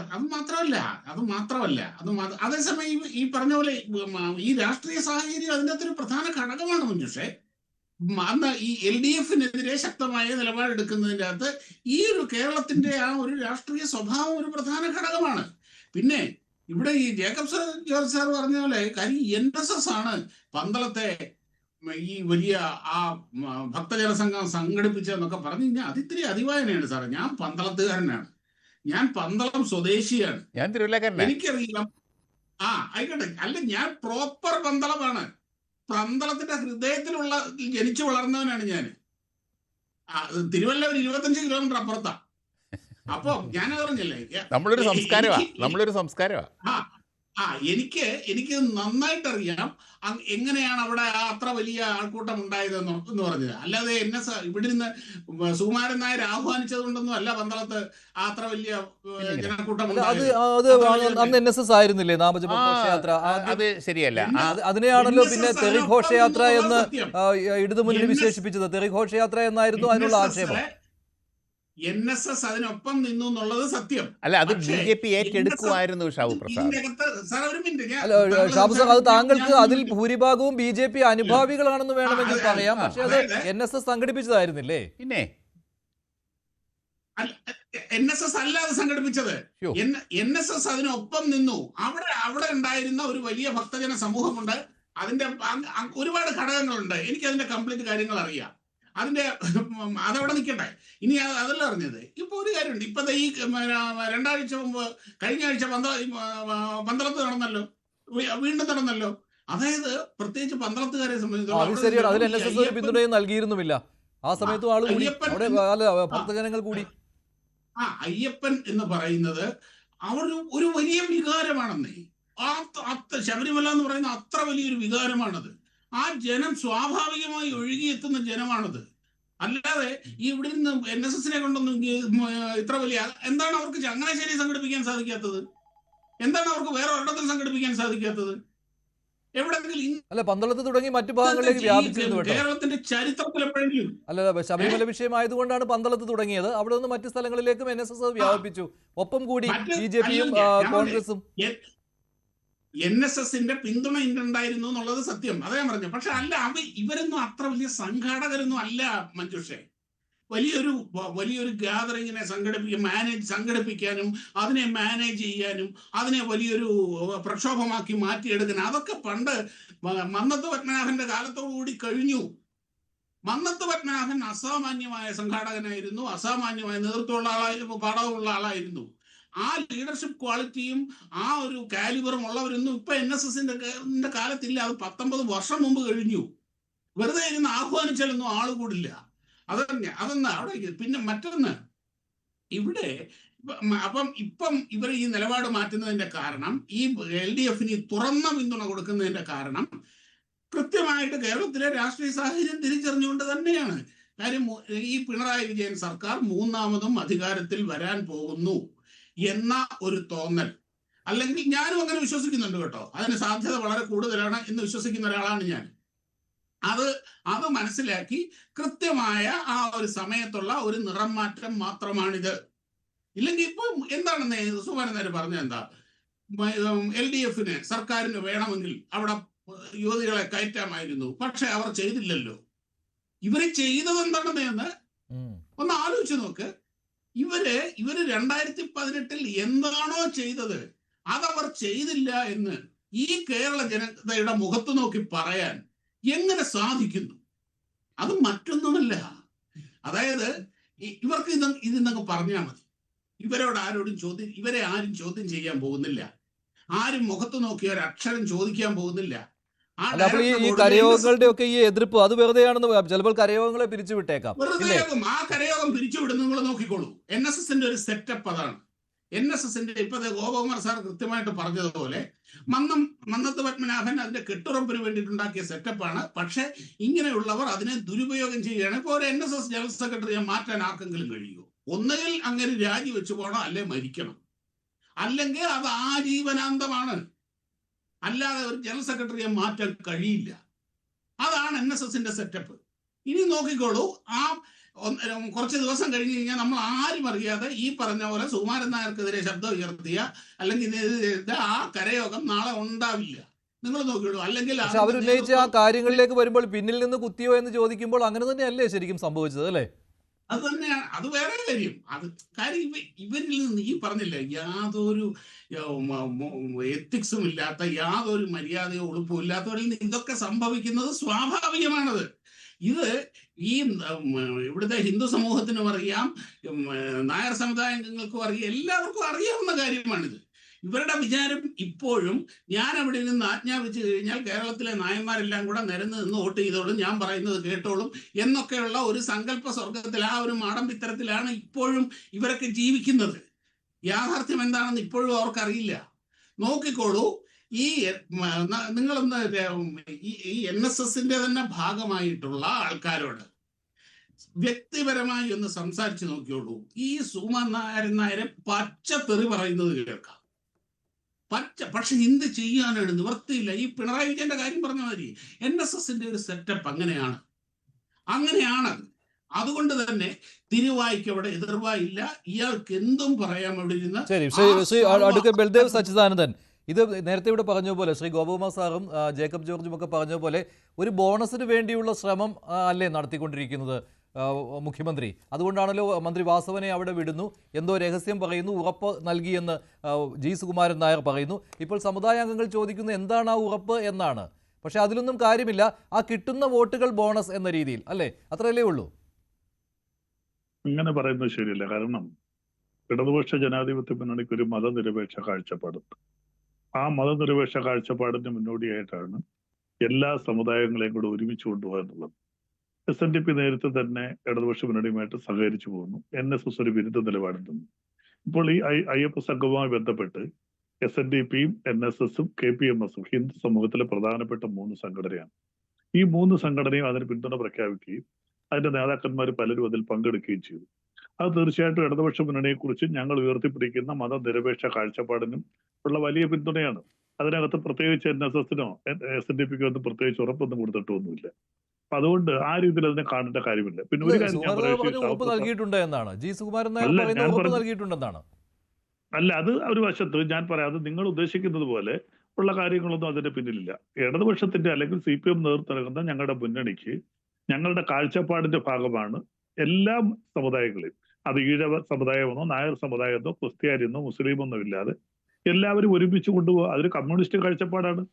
അത് മാത്രമല്ല അതേസമയം ഈ പറഞ്ഞ പോലെ ഈ രാഷ്ട്രീയ സാഹചര്യം അതിൻ്റെ അകത്തൊരു പ്രധാന ഘടകമാണ് മഞ്ജുഷേ. അന്ന് ഈ LDF-നെതിരെ ശക്തമായ നിലപാടെടുക്കുന്നതിൻ്റെ അകത്ത് ഈ ഒരു കേരളത്തിന്റെ ആ ഒരു രാഷ്ട്രീയ സ്വഭാവം ഒരു പ്രധാന ഘടകമാണ്. പിന്നെ ഇവിടെ ഈ ജേക്കബ് ജോർജ് സാർ പറഞ്ഞ പോലെ കാര്യം NSS ആണ് പന്തളത്തെ ഈ വലിയ ആ ഭക്തജന സംഘം സംഘടിപ്പിച്ചതെന്നൊക്കെ പറഞ്ഞു കഴിഞ്ഞാൽ അതിത്തിരി അതിവായനയാണ് സാറേ. ഞാൻ പന്തളത്തുകാരനാണ്, ഞാൻ പന്തളം സ്വദേശിയാണ്, ഞാൻ തിരുവല്ലക്കാരനാണ്. എനിക്കറിയാം. ആയിക്കോട്ടെ, അല്ല ഞാൻ പ്രോപ്പർ പന്തളമാണ്, പന്തളത്തിന്റെ ഹൃദയത്തിലുള്ള ജനിച്ചു വളർന്നവനാണ് ഞാൻ. തിരുവല്ല ഒരു 25 കിലോമീറ്റർ അപ്പുറത്താ. അപ്പൊ ഞാൻ പറഞ്ഞില്ലേ, നമ്മളൊരു സംസ്കാരമാ. എനിക്ക് നന്നായിട്ടറിയാം എങ്ങനെയാണ് അവിടെ അത്ര വലിയ ആൾക്കൂട്ടം ഉണ്ടായതെന്ന് പറഞ്ഞത്. അല്ലാതെ ഇവിടെ നിന്ന് സുകുമാരൻ നായർ ആഹ്വാനിച്ചത് കൊണ്ടൊന്നും അല്ല പന്തളത്ത് അത്ര വലിയ ജനക്കൂട്ടം. അന്ന് NSS ആയിരുന്നില്ലേ നാമജപ ഘോഷയാത്ര? അത് ശരിയല്ല. അതിനെയാണല്ലോ പിന്നെ തെറി ഘോഷയാത്ര എന്ന് ഇടതുമുന്നണി വിശേഷിപ്പിച്ചത്. തെറി ഘോഷയാത്ര എന്നായിരുന്നു അതിനുള്ള ആക്ഷേപം. NSS അതിനൊപ്പം നിന്നു എന്നുള്ളത് സത്യം. അല്ല, അത് BJP ഏറ്റെടുക്കുമായിരുന്നു ഷാബു പ്രസാദ്. ഷാബു സാർ, അത് താങ്കൾക്ക് അതിൽ ഭൂരിഭാഗവും BJP അനുഭാവികളാണെന്ന് വേണമെങ്കിൽ പറയാം, പക്ഷെ അത് NSS സംഘടിപ്പിച്ചതായിരുന്നില്ലേ? പിന്നെ NSS അല്ലാതെ സംഘടിപ്പിച്ചത്. NSS അതിനൊപ്പം നിന്നു. അവിടെ ഉണ്ടായിരുന്ന ഒരു വലിയ ഭക്തജന സമൂഹമുണ്ട്. അതിന്റെ ഒരുപാട് ഘടകങ്ങളുണ്ട്. എനിക്ക് അതിന്റെ കംപ്ലീറ്റ് കാര്യങ്ങൾ അറിയാം. അതവിടെ നിൽക്കട്ടെ. ഇനി അതല്ല അറിഞ്ഞത്. ഇപ്പൊ ഒരു കാര്യമുണ്ട്. ഇപ്പൊ ഈ 2 ആഴ്ച മുമ്പ്, കഴിഞ്ഞ ആഴ്ച പന്തളത്ത് നടന്നല്ലോ, വീണ്ടും നടന്നല്ലോ. അതായത് പ്രത്യേകിച്ച് പന്തളത്തുകാരെ സംബന്ധിച്ചിടത്തോളം പിന്തുണയും നൽകിയിരുന്നുമില്ല ആ സമയത്തും ആള് കൂടി, ഭക്തജനങ്ങൾ കൂടി. അയ്യപ്പൻ എന്ന് പറയുന്നത് ഒരു വലിയ വികാരമാണെന്നേ. ശബരിമല എന്ന് പറയുന്ന അത്ര വലിയൊരു വികാരമാണത്. ആ ജനം സ്വാഭാവികമായി ഒഴുകിയെത്തുന്ന ജനമാണത്. അല്ലാതെ ഈ ഇവിടെ നിന്ന് NSS-നെ കൊണ്ടൊന്നും ഇത്ര വലിയ എന്താണ് അവർക്ക് ചങ്ങനാശ്ശേരി സംഘടിപ്പിക്കാൻ സാധിക്കാത്തത്? എന്താണ് അവർക്ക് വേറെ ഒരിടത്തിൽ സംഘടിപ്പിക്കാൻ സാധിക്കാത്തത്? എവിടെയെങ്കിലും അല്ല, പന്തളത്ത് തുടങ്ങി മറ്റു ഭാഗങ്ങളിലേക്ക് വ്യാപിച്ചിരുന്നു കേരളത്തിന്റെ ചരിത്രത്തിൽ എപ്പോഴെങ്കിലും. അല്ല, ശബരിമല വിഷയമായതുകൊണ്ടാണ് പന്തളത്ത് തുടങ്ങിയത്. അവിടെ നിന്ന് മറ്റു സ്ഥലങ്ങളിലേക്കും NSS വ്യാപിപ്പിച്ചു. ഒപ്പം കൂടി BJP-യും കോൺഗ്രസും. NSS-ന്റെ പിന്തുണ ഉണ്ടായിരുന്നു എന്നുള്ളത് സത്യം, അതേ ഞാൻ പറഞ്ഞു. പക്ഷെ അല്ല, ഇവരൊന്നും അത്ര വലിയ സംഘാടകരൊന്നും അല്ല മഞ്ജുഷേ. വലിയൊരു ഗ്യാതറിങ്ങിനെ സംഘടിപ്പിക്കാനും അതിനെ മാനേജ് ചെയ്യാനും അതിനെ വലിയൊരു പ്രക്ഷോഭമാക്കി മാറ്റിയെടുക്കാനും അതൊക്കെ പണ്ട് മന്നത്ത് പത്മനാഭന്റെ കാലത്തോടുകൂടി കഴിഞ്ഞു. മന്നത്ത് പത്മനാഭൻ അസാമാന്യമായ സംഘാടകനായിരുന്നു, അസാമാന്യമായ നേതൃത്വമുള്ള ആളായിരുന്നു, പാഠവുമുള്ള ആളായിരുന്നു. ആ ലീഡർഷിപ്പ് ക്വാളിറ്റിയും ആ ഒരു കാലിബറും ഉള്ളവരൊന്നും ഇപ്പൊ NSSന്റെ കാലത്തില്ല. അത് 19 വർഷം മുമ്പ് കഴിഞ്ഞു. വെറുതെ ഇരുന്ന് ആഹ്വാനിച്ചാലൊന്നും ആള് കൂടില്ല. അതൊന്ന് അവിടെ. പിന്നെ മറ്റൊന്ന്, ഇവിടെ അപ്പം ഇവർ ഈ നിലപാട് മാറ്റുന്നതിന്റെ കാരണം, ഈ LDFന് തുറന്ന പിന്തുണ കൊടുക്കുന്നതിന്റെ കാരണം കൃത്യമായിട്ട് കേരളത്തിലെ രാഷ്ട്രീയ സാഹചര്യം തിരിച്ചറിഞ്ഞുകൊണ്ട് തന്നെയാണ്. കാര്യം ഈ പിണറായി വിജയൻ സർക്കാർ മൂന്നാമതും അധികാരത്തിൽ വരാൻ പോകുന്നു എന്ന ഒരു തോന്നൽ, അല്ലെങ്കിൽ ഞാനും അങ്ങനെ വിശ്വസിക്കുന്നുണ്ട് കേട്ടോ, അതിന് സാധ്യത വളരെ കൂടുതലാണ് എന്ന് വിശ്വസിക്കുന്ന ഒരാളാണ് ഞാൻ. അത് മനസ്സിലാക്കി കൃത്യമായ ആ ഒരു സമയത്തുള്ള ഒരു നിറം മാറ്റം മാത്രമാണിത്. ഇല്ലെങ്കിൽ ഇപ്പൊ എന്താണെന്ന് സുകുമാരൻ നായർ പറഞ്ഞ എന്താ, LDFന് സർക്കാരിന് വേണമെങ്കിൽ അവിടെ യുവതികളെ കയറ്റാമായിരുന്നു, പക്ഷെ അവർ ചെയ്തില്ലല്ലോ. ഇവര് ചെയ്തത് എന്താണെന്ന് ഒന്ന് ആലോചിച്ച് നോക്ക്. ഇവര് 2018 എന്താണോ ചെയ്തത് അതവർ ചെയ്തില്ല എന്ന് ഈ കേരള ജനതയുടെ മുഖത്ത് നോക്കി പറയാൻ എങ്ങനെ സാധിക്കുന്നു? അത് മറ്റൊന്നുമല്ല. അതായത് ഇവർക്ക് ഇതെന്നൊക്കെ പറഞ്ഞാൽ മതി. ഇവരെ ആരും ചോദ്യം ചെയ്യാൻ പോകുന്നില്ല. ആരും മുഖത്ത് നോക്കി ഒരു അക്ഷരം ചോദിക്കാൻ പോകുന്നില്ല. അപ്പോൾ ഈ കരയോഗങ്ങളുടെ ഒക്കെ ഈ എതിർപ്പ് അത് വെറുതെയാണെന്ന് ചിലപ്പോൾ കരയോഗങ്ങളെ പിരിച്ചുവിട്ടേക്കാം. വെറുതെയാകും. ആ കരയോഗം പിരിച്ചുവിടും, നിങ്ങൾ നോക്കിക്കോളൂ. NSSന്റെ ഒരു സെറ്റപ്പ് അതാണ്. NSSന്റെ ഇപ്പത്തെ ഗോപകുമാർ സാർ കൃത്യമായിട്ട് പറഞ്ഞതുപോലെ മന്നത്ത് പത്മനാഭൻ അതിന്റെ കെട്ടുറപ്പിന് വേണ്ടിയിട്ടുണ്ടാക്കിയ സെറ്റപ്പാണ്. പക്ഷെ ഇങ്ങനെയുള്ളവർ അതിനെ ദുരുപയോഗം ചെയ്യുകയാണ്. ഇപ്പോൾ ഒരു NSS ജനറൽ സെക്രട്ടറിയെ മാറ്റാൻ ആർക്കെങ്കിലും കഴിയുമോ? ഒന്നുകിൽ അങ്ങനെ രാജിവെച്ചു പോകണം, അല്ലെ മരിക്കണം, അല്ലെങ്കിൽ അത് ആജീവനാന്തമാണ്. അല്ലാതെ ഒരു ജനറൽ സെക്രട്ടറിയെ മാറ്റാൻ കഴിയില്ല. അതാണ് NSSന്റെ സെറ്റപ്പ്. ഇനി നോക്കിക്കോളൂ, ആ കുറച്ച് ദിവസം കഴിഞ്ഞ് കഴിഞ്ഞാൽ നമ്മൾ ആരും അറിയാതെ ഈ പറഞ്ഞ പോലെ സുകുമാരൻ നായർക്കെതിരെ ശബ്ദം ഉയർത്തിയ അല്ലെങ്കിൽ ആ കരയോഗം നാളെ ഉണ്ടാവില്ല. നിങ്ങൾ നോക്കിക്കോളൂ. അല്ലെങ്കിൽ അവരുന്നയിച്ച ആ കാര്യങ്ങളിലേക്ക് വരുമ്പോൾ പിന്നിൽ നിന്ന് കുത്തിയോ എന്ന് ചോദിക്കുമ്പോൾ അങ്ങനെ തന്നെയല്ലേ ശരിക്കും സംഭവിച്ചത്, അല്ലേ? അത് തന്നെയാണ്. അത് വേറെ കാര്യം. ഇവരിൽ നിന്ന് ഈ പറഞ്ഞില്ല, യാതൊരു എത്തിക്സും ഇല്ലാത്ത, യാതൊരു മര്യാദയോ ഉളുപ്പും ഇല്ലാത്തവരിൽ നിന്ന് ഇതൊക്കെ സംഭവിക്കുന്നത് സ്വാഭാവികമാണത്. ഇത് ഈ ഇവിടുത്തെ ഹിന്ദു സമൂഹത്തിനും അറിയാം, നായർ സമുദായാംഗങ്ങൾക്കും അറിയാം, എല്ലാവർക്കും അറിയാവുന്ന കാര്യമാണിത്. ഇവരുടെ വിചാരം ഇപ്പോഴും ഞാൻ അവിടെ നിന്ന് ആജ്ഞാപിച്ചു കഴിഞ്ഞാൽ കേരളത്തിലെ നായന്മാരെല്ലാം കൂടെ നിരന്ന് നിന്ന് വോട്ട് ചെയ്തോളും, ഞാൻ പറയുന്നത് കേട്ടോളും എന്നൊക്കെയുള്ള ഒരു സങ്കല്പ സ്വർഗത്തിൽ, ആ ഒരു മാടമ്പിത്തരത്തിലാണ് ഇപ്പോഴും ഇവരൊക്കെ ജീവിക്കുന്നത്. യാഥാർത്ഥ്യം എന്താണെന്ന് ഇപ്പോഴും അവർക്കറിയില്ല. നോക്കിക്കോളൂ, ഈ നിങ്ങളൊന്ന് ഈ NSSന്റെ തന്നെ ഭാഗമായിട്ടുള്ള ആൾക്കാരോട് വ്യക്തിപരമായി ഒന്ന് സംസാരിച്ച് നോക്കിയോളൂ. ഈ സുകുമാരൻ നായരെ പച്ചത്തെറി പറയുന്നത് കേൾക്കാം. പക്ഷെ എന്ത് ചെയ്യാനാണ്? നിവർത്തിയില്ല. ഈ പിണറായി വിജയന്റെ കാര്യം പറഞ്ഞ മാതിരി NSSന്റെ ഒരു സെറ്റപ്പ് അങ്ങനെയാണത്. അതുകൊണ്ട് തന്നെ തിരുവായ്ക്ക് അവിടെ എതിർവായില്ല. ഇയാൾക്ക് എന്തും പറയാം അവിടെ ഇരുന്ന്. ശരി, ശ്രീ അഡ്വക്കേറ്റ് ബൽദേവ് സച്ചിദാനന്ദൻ, ഇത് നേരത്തെ ഇവിടെ പറഞ്ഞ പോലെ ശ്രീ ഗോപകുമാർ സാറും ജേക്കബ് ജോർജും ഒക്കെ പറഞ്ഞ പോലെ ഒരു ബോണസിന് വേണ്ടിയുള്ള ശ്രമം അല്ലേ നടത്തിക്കൊണ്ടിരിക്കുന്നത് മുഖ്യമന്ത്രി? അതുകൊണ്ടാണല്ലോ മന്ത്രി വാസവനെ അവിടെ വിടുന്നു, എന്തോ രഹസ്യം പറയുന്നു, ഉറപ്പ് നൽകിയെന്ന് ജി സുകുമാരൻ നായർ പറയുന്നു. ഇപ്പോൾ സമുദായാംഗങ്ങൾ ചോദിക്കുന്നു എന്താണ് ആ ഉറപ്പ് എന്നാണ്. പക്ഷെ അതിലൊന്നും കാര്യമില്ല, ആ കിട്ടുന്ന വോട്ടുകൾ ബോണസ് എന്ന രീതിയിൽ, അല്ലേ? അത്രയല്ലേ ഉള്ളൂ. ഇങ്ങനെ പറയുന്നത് ശരിയല്ല. കാരണം ഇടതുപക്ഷ ജനാധിപത്യ മുന്നണിക്ക് ഒരു മതനിരപേക്ഷ കാഴ്ചപ്പാടുണ്ട്. ആ മതനിരപേക്ഷ കാഴ്ചപ്പാടിന് മുന്നോടിയായിട്ടാണ് എല്ലാ സമുദായങ്ങളെയും കൂടെ ഒരുമിച്ച് കൊണ്ടുപോകുക എന്നുള്ളത്. SNDP നേരത്തെ തന്നെ ഇടതുപക്ഷ മുന്നണിയുമായിട്ട് സഹകരിച്ചു പോകുന്നു. NSS ഒരു വിരുദ്ധ നിലപാടുണ്ടെന്ന്. ഇപ്പോൾ ഈ അയ്യപ്പ സംഘവുമായി ബന്ധപ്പെട്ട് SNDPയും NSSും KPMSും ഹിന്ദു സമൂഹത്തിലെ പ്രധാനപ്പെട്ട 3 സംഘടനയാണ്. ഈ 3 സംഘടനയും അതിന് പിന്തുണ പ്രഖ്യാപിക്കുകയും അതിന്റെ നേതാക്കന്മാർ പലരും അതിൽ പങ്കെടുക്കുകയും ചെയ്തു. അത് തീർച്ചയായിട്ടും ഇടതുപക്ഷ മുന്നണിയെക്കുറിച്ച് ഞങ്ങൾ ഉയർത്തിപ്പിടിക്കുന്ന മതനിരപേക്ഷ കാഴ്ചപ്പാടിനും ഉള്ള വലിയ പിന്തുണയാണ്. അതിനകത്ത് പ്രത്യേകിച്ച് NSSനോ SNDPക്കോ ഒന്നും പ്രത്യേകിച്ച് ഉറപ്പൊന്നും കൊടുത്തിട്ടൊന്നുമില്ല. അപ്പൊ അതുകൊണ്ട് ആ രീതിയിൽ അതിനെ കാണേണ്ട കാര്യമില്ല. പിന്നെ ഒരു കാര്യം ഞാൻ അല്ല, അത് ഒരു വശത്ത് ഞാൻ പറയാം, അത് നിങ്ങൾ ഉദ്ദേശിക്കുന്നത് പോലെ ഉള്ള കാര്യങ്ങളൊന്നും അതിന്റെ പിന്നിലില്ല. ഇടതുപക്ഷത്തിന്റെ അല്ലെങ്കിൽ CPM നേതൃത്വം നൽകുന്ന ഞങ്ങളുടെ മുന്നണിക്ക് ഞങ്ങളുടെ കാഴ്ചപ്പാടിന്റെ ഭാഗമാണ് എല്ലാ സമുദായങ്ങളെയും, അത് ഈഴവ സമുദായമെന്നോ നായർ സമുദായമെന്നോ ക്രിസ്ത്യാനിയെന്നോ മുസ്ലിമൊന്നും ഇല്ലാതെ എല്ലാവരും ഒരുമിച്ച് കൊണ്ടുപോകുക. അതൊരു കമ്മ്യൂണിസ്റ്റ് കാഴ്ചപ്പാടാണ്.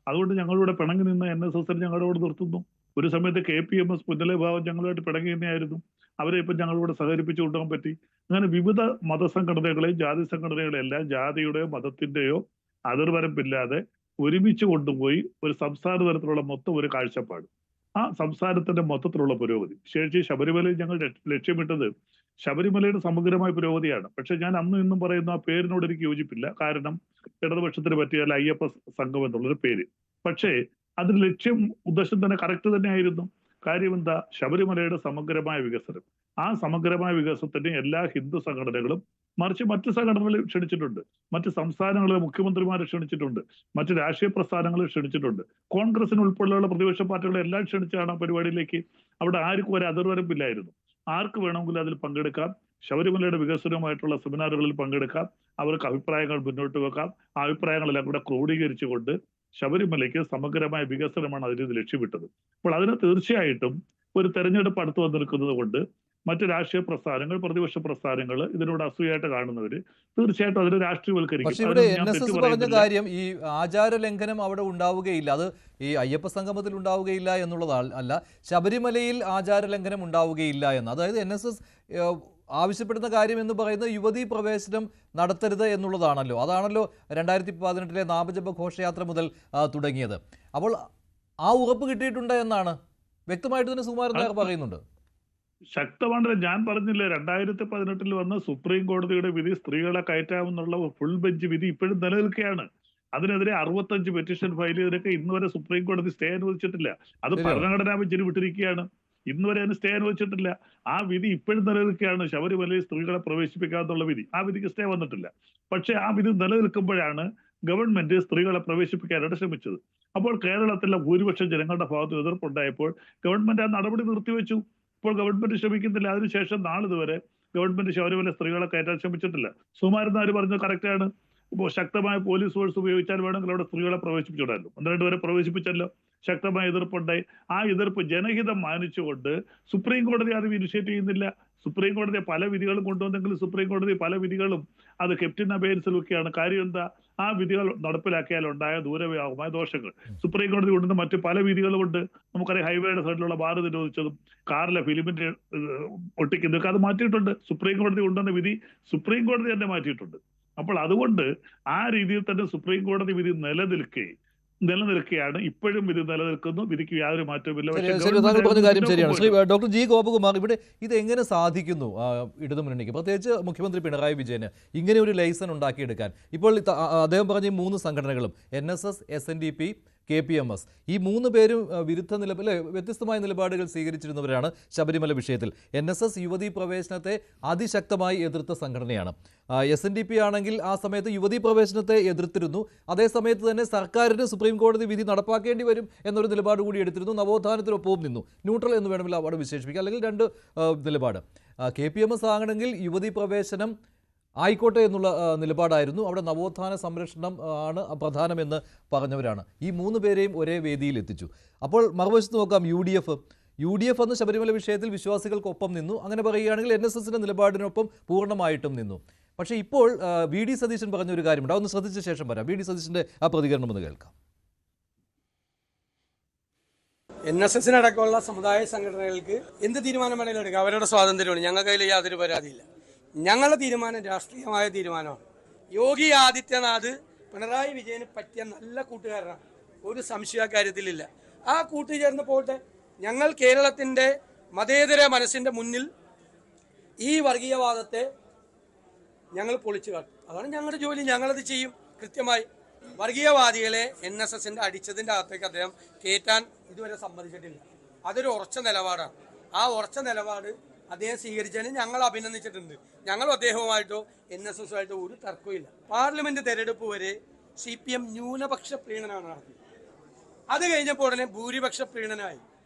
അതുകൊണ്ട് ഞങ്ങളിവിടെ പിണങ്ങി നിന്ന് NSS ഞങ്ങളോട് നിർത്തുന്നു. ഒരു സമയത്ത് KPMS പുന്നല വിഭാഗം ഞങ്ങളുമായിട്ട് പിണങ്ങി തന്നെയായിരുന്നു. അവരെ ഇപ്പം ഞങ്ങളിവിടെ സഹകരിപ്പിച്ചു കൊണ്ടുപോകാൻ പറ്റി. അങ്ങനെ വിവിധ മതസംഘടനകളെയും ജാതി സംഘടനകളെയും എല്ലാം ജാതിയുടെയോ മതത്തിന്റെയോ അതിർവരമ്പില്ലാതെ ഒരുമിച്ച് കൊണ്ടുപോയി ഒരു സംസ്ഥാന തലത്തിലുള്ള മൊത്തം ഒരു കാഴ്ചപ്പാട്, ആ സംസ്ഥാനത്തിന്റെ മൊത്തത്തിലുള്ള പുരോഗതി. വിശേഷിച്ച് ശബരിമലയിൽ ഞങ്ങൾ ലക്ഷ്യമിട്ടത് ശബരിമലയുടെ സമഗ്രമായ പുരോഗതിയാണ്. പക്ഷെ ഞാൻ അന്നും ഇന്നും പറയുന്ന ആ പേരിനോട് എനിക്ക് യോജിപ്പില്ല. കാരണം ഇടതുപക്ഷത്തിന് പറ്റിയാൽ അയ്യപ്പ സംഘം എന്നുള്ളൊരു പേര്. പക്ഷേ അതിന് ലക്ഷ്യം ഉദ്ദേശം തന്നെ കറക്റ്റ് തന്നെയായിരുന്നു. കാര്യം എന്താ? ശബരിമലയുടെ സമഗ്രമായ വികസനം. ആ സമഗ്രമായ വികസനത്തിന് എല്ലാ ഹിന്ദു സംഘടനകളും, മറിച്ച് മറ്റ് സംഘടനകളെ ക്ഷണിച്ചിട്ടുണ്ട്, മറ്റ് സംസ്ഥാനങ്ങളിലെ മുഖ്യമന്ത്രിമാരെ ക്ഷണിച്ചിട്ടുണ്ട്, മറ്റ് രാഷ്ട്രീയ പ്രസ്ഥാനങ്ങളെ ക്ഷണിച്ചിട്ടുണ്ട്, കോൺഗ്രസിന് ഉൾപ്പെടെയുള്ള പ്രതിപക്ഷ പാർട്ടികളെ എല്ലാം ക്ഷണിച്ചാണ് ആ പരിപാടിയിലേക്ക്. അവിടെ ആർക്കും ഒരു അതിർവരമ്പില്ലായിരുന്നു. ആർക്ക് വേണമെങ്കിലും അതിൽ പങ്കെടുക്കാം. ശബരിമലയുടെ വികസനവുമായിട്ടുള്ള സെമിനാറുകളിൽ പങ്കെടുക്കാം. അവർക്ക് അഭിപ്രായങ്ങൾ മുന്നോട്ട് വെക്കാം. ആ അഭിപ്രായങ്ങളെല്ലാം കൂടെ ക്രോഡീകരിച്ചുകൊണ്ട് ശബരിമലയ്ക്ക് സമഗ്രമായ വികസനമാണ് അതിന് ലക്ഷ്യമിട്ടത്. അപ്പോൾ അതിന് തീർച്ചയായിട്ടും ഒരു തെരഞ്ഞെടുപ്പ് അടുത്ത് വന്നിരിക്കുന്നത് കൊണ്ട് മറ്റ് രാഷ്ട്രീയ പ്രസ്ഥാനങ്ങൾ, പ്രതിപക്ഷ പ്രസ്ഥാനങ്ങൾ ഇതിനോട് അസൂയായിട്ട് കാണുന്നവര് തീർച്ചയായിട്ടും അതിന് രാഷ്ട്രീയവൽക്കരിക്കും. പക്ഷേ ഇവിടെ NSS പറഞ്ഞ കാര്യം ഈ ആചാര ലംഘനം അവിടെ ഉണ്ടാവുകയില്ല, അത് ഈ അയ്യപ്പ സംഗമത്തിൽ ഉണ്ടാവുകയില്ല എന്നുള്ളത് അല്ല, ശബരിമലയിൽ ആചാര ലംഘനം ഉണ്ടാവുകയില്ല എന്ന്. അതായത് NSS ആവശ്യപ്പെടുന്ന കാര്യം എന്ന് പറയുന്നത് യുവതീ പ്രവേശനം നടത്തരുത് എന്നുള്ളതാണല്ലോ. അതാണല്ലോ 2018 നാമജപ ഘോഷയാത്ര മുതൽ തുടങ്ങിയത്. അപ്പോൾ ആ ഉറപ്പ് കിട്ടിയിട്ടുണ്ട് എന്നാണ് വ്യക്തമായിട്ട് തന്നെ സുകുമാരൻ നായർ പറയുന്നുണ്ട്. ശക്തമാണ്. ഞാൻ പറഞ്ഞില്ലേ, 2018 വന്ന സുപ്രീം കോടതിയുടെ വിധി സ്ത്രീകളെ കയറ്റാമെന്നുള്ള ഫുൾ ബെഞ്ച് വിധി ഇപ്പോഴും നിലനിൽക്കുകയാണ്. അതിനെതിരെ 65 പെറ്റീഷൻ ഫയൽ ചെയ്തതൊക്കെ ഇന്ന് വരെ സുപ്രീം കോടതി സ്റ്റേ അനുവദിച്ചിട്ടില്ല. അത് ഭരണഘടനാ ബെഞ്ചിന് വിട്ടിരിക്കുകയാണ്. ഇന്ന് വരെ അതിന് സ്റ്റേ അനുവദിച്ചിട്ടില്ല. ആ വിധി ഇപ്പോഴും നിലനിൽക്കുകയാണ്. ശബരിമലയിൽ സ്ത്രീകളെ പ്രവേശിപ്പിക്കാന്നുള്ള വിധി, ആ വിധിക്ക് സ്റ്റേ വന്നിട്ടില്ല. പക്ഷെ ആ വിധി നിലനിൽക്കുമ്പോഴാണ് ഗവൺമെന്റ് സ്ത്രീകളെ പ്രവേശിപ്പിക്കാനായിട്ട് ശ്രമിച്ചത്. അപ്പോൾ കേരളത്തിലെ ഭൂരിപക്ഷം ജനങ്ങളുടെ ഭാഗത്ത് എതിർപ്പുണ്ടായപ്പോൾ ഗവൺമെന്റ് ആ നടപടി നിർത്തിവെച്ചു. ഇപ്പോൾ ഗവൺമെന്റ് ശ്രമിക്കുന്നില്ല. അതിനുശേഷം നാളിതുവരെ ഗവൺമെന്റ് ശബരിമല സ്ത്രീകളെ കയറ്റാൻ ശ്രമിച്ചിട്ടില്ല. സുകുമാരൻ നായർ പറഞ്ഞത് കറക്റ്റാണ്. ഇപ്പോൾ ശക്തമായ പോലീസ് ഫോഴ്സ് ഉപയോഗിച്ചാൽ വേണമെങ്കിൽ അവിടെ സ്ത്രീകളെ പ്രവേശിപ്പിച്ചുവിടാമല്ലോ. 12 വരെ പ്രവേശിപ്പിച്ചല്ലോ. ശക്തമായ എതിർപ്പുണ്ടായി. ആ എതിർപ്പ് ജനഹിതം മാനിച്ചുകൊണ്ട് സുപ്രീം കോടതി അത് ഇനിഷ്യേറ്റ് ചെയ്യുന്നില്ല. സുപ്രീം കോടതി പല വിധികളും കൊണ്ടുവന്നെങ്കിലും സുപ്രീം കോടതി പല വിധികളും അത് കെപ്റ്റിൻ അബേൻസിലൊക്കെയാണ്. കാര്യം എന്താ? ആ വിധികൾ നടപ്പിലാക്കിയാൽ ഉണ്ടായ ദൂരവ്യാപകമായ ദോഷങ്ങൾ. സുപ്രീം കോടതി കൊണ്ടുവന്ന മറ്റ് പല വിധികളുമുണ്ട്. നമുക്കറിയാം, ഹൈവേയുടെ സൈഡിലുള്ള ബാർ നിരോധിച്ചതും കാറിലെ ഫിലിമിന്റെ ഒട്ടിക്കുന്നതൊക്കെ അത് മാറ്റിയിട്ടുണ്ട്. സുപ്രീം കോടതി കൊണ്ടുവന്ന വിധി സുപ്രീം കോടതി തന്നെ മാറ്റിയിട്ടുണ്ട്. അപ്പോൾ അതുകൊണ്ട് ആ രീതിയിൽ തന്നെ സുപ്രീം കോടതി വിധി നിലനിൽക്കുകയാണ്. ഇപ്പോഴും വിധി നിലനിൽക്കുന്നു. വിധിക്ക് യാതൊരു മാറ്റവുമില്ല. താങ്കൾ പറഞ്ഞ കാര്യം ശരിയാണ്. ശ്രീ ഡോക്ടർ ജി ഗോപകുമാർ, ഇവിടെ ഇത് എങ്ങനെ സാധിക്കുന്നു ഇടതുമുന്നണിക്ക്, പ്രത്യേകിച്ച് മുഖ്യമന്ത്രി പിണറായി വിജയന് ഇങ്ങനെ ഒരു ലൈസൻസ് ഉണ്ടാക്കിയെടുക്കാൻ? ഇപ്പോൾ അദ്ദേഹം പറഞ്ഞ ഈ 3 സംഘടനകളും NSS, SNDP, KPMS, ഈ 3 പേരും വിരുദ്ധ വ്യത്യസ്തമായ നിലപാടുകൾ സ്വീകരിച്ചിരുന്നവരാണ് ശബരിമല വിഷയത്തിൽ. NSS യുവതീ പ്രവേശനത്തെ അതിശക്തമായി എതിർത്ത സംഘടനയാണ്. SNDP ആണെങ്കിൽ ആ സമയത്ത് യുവതീ പ്രവേശനത്തെ എതിർത്തിരുന്നു. അതേസമയത്ത് തന്നെ സർക്കാരിന് സുപ്രീം കോടതി വിധി നടപ്പാക്കേണ്ടി വരും എന്നൊരു നിലപാട് കൂടി എടുത്തിരുന്നു. നവോത്ഥാനത്തിനൊപ്പവും നിന്നു. ന്യൂട്രൽ എന്ന് വേണമെങ്കിൽ അവിടെ വിശേഷിപ്പിക്കുക, അല്ലെങ്കിൽ 2 നിലപാട്. KPMS ആണെങ്കിൽ യുവതീ പ്രവേശനം ആയിക്കോട്ടെ എന്നുള്ള നിലപാടായിരുന്നു. അവിടെ നവോത്ഥാന സംരക്ഷണം ആണ് പ്രധാനമെന്ന് പറഞ്ഞവരാണ്. ഈ 3 പേരെയും ഒരേ വേദിയിൽ എത്തിച്ചു. അപ്പോൾ മറുവശത്ത് നോക്കാം, UDF അന്ന് ശബരിമല വിഷയത്തിൽ വിശ്വാസികൾക്കൊപ്പം നിന്നു. അങ്ങനെ പറയുകയാണെങ്കിൽ NSSന്റെ നിലപാടിനൊപ്പം പൂർണ്ണമായിട്ടും നിന്നു. പക്ഷേ ഇപ്പോൾ VD സതീശൻ പറഞ്ഞൊരു കാര്യമുണ്ട്, അതൊന്ന് ശ്രദ്ധിച്ച ശേഷം വരാം. VD സതീശൻ്റെ ആ പ്രതികരണം ഒന്ന് കേൾക്കാം. NSSനടക്കമുള്ള സമുദായ സംഘടനകൾക്ക് എന്ത് തീരുമാനം വേണമെങ്കിലും എടുക്കാം, അവരുടെ സ്വാതന്ത്ര്യമാണ്. ഞങ്ങൾക്ക് അതിൽ യാതൊരു പരാതിയില്ല. ഞങ്ങളുടെ തീരുമാനം രാഷ്ട്രീയമായ തീരുമാനമാണ്. യോഗി ആദിത്യനാഥ് പിണറായി വിജയന് പറ്റിയ നല്ല കൂട്ടുകാരനാണ്, ഒരു സംശയ കാര്യത്തിലില്ല. ആ കൂട്ടുചേർന്ന് പോട്ടെ. ഞങ്ങൾ കേരളത്തിൻ്റെ മതേതര മനസ്സിൻ്റെ മുന്നിൽ ഈ വർഗീയവാദത്തെ ഞങ്ങൾ പൊളിച്ചു കാട്ടും. അതാണ് ഞങ്ങളുടെ ജോലി. ഞങ്ങളത് ചെയ്യും കൃത്യമായി. വർഗീയവാദികളെ NSSന്റെ അടിച്ചതിൻ്റെ അകത്തേക്ക് അദ്ദേഹം കയറ്റാൻ ഇതുവരെ സമ്മതിച്ചിട്ടില്ല. അതൊരു ഉറച്ച നിലപാടാണ്. ആ ഉറച്ച നിലപാട് അദ്ദേഹം സ്വീകരിച്ചതിന് ഞങ്ങൾ അഭിനന്ദിച്ചിട്ടുണ്ട്. ഞങ്ങളും അദ്ദേഹവുമായിട്ടോ NSSുമായിട്ടോ ഒരു തർക്കമില്ല. പാർലമെന്റ് തെരഞ്ഞെടുപ്പ് വരെ CPM ന്യൂനപക്ഷ പ്രീണനമാണ് നടത്തിയത്. അത് കഴിഞ്ഞപ്പോൾ ഉടനെ ഭൂരിപക്ഷ പ്രീണനമായി.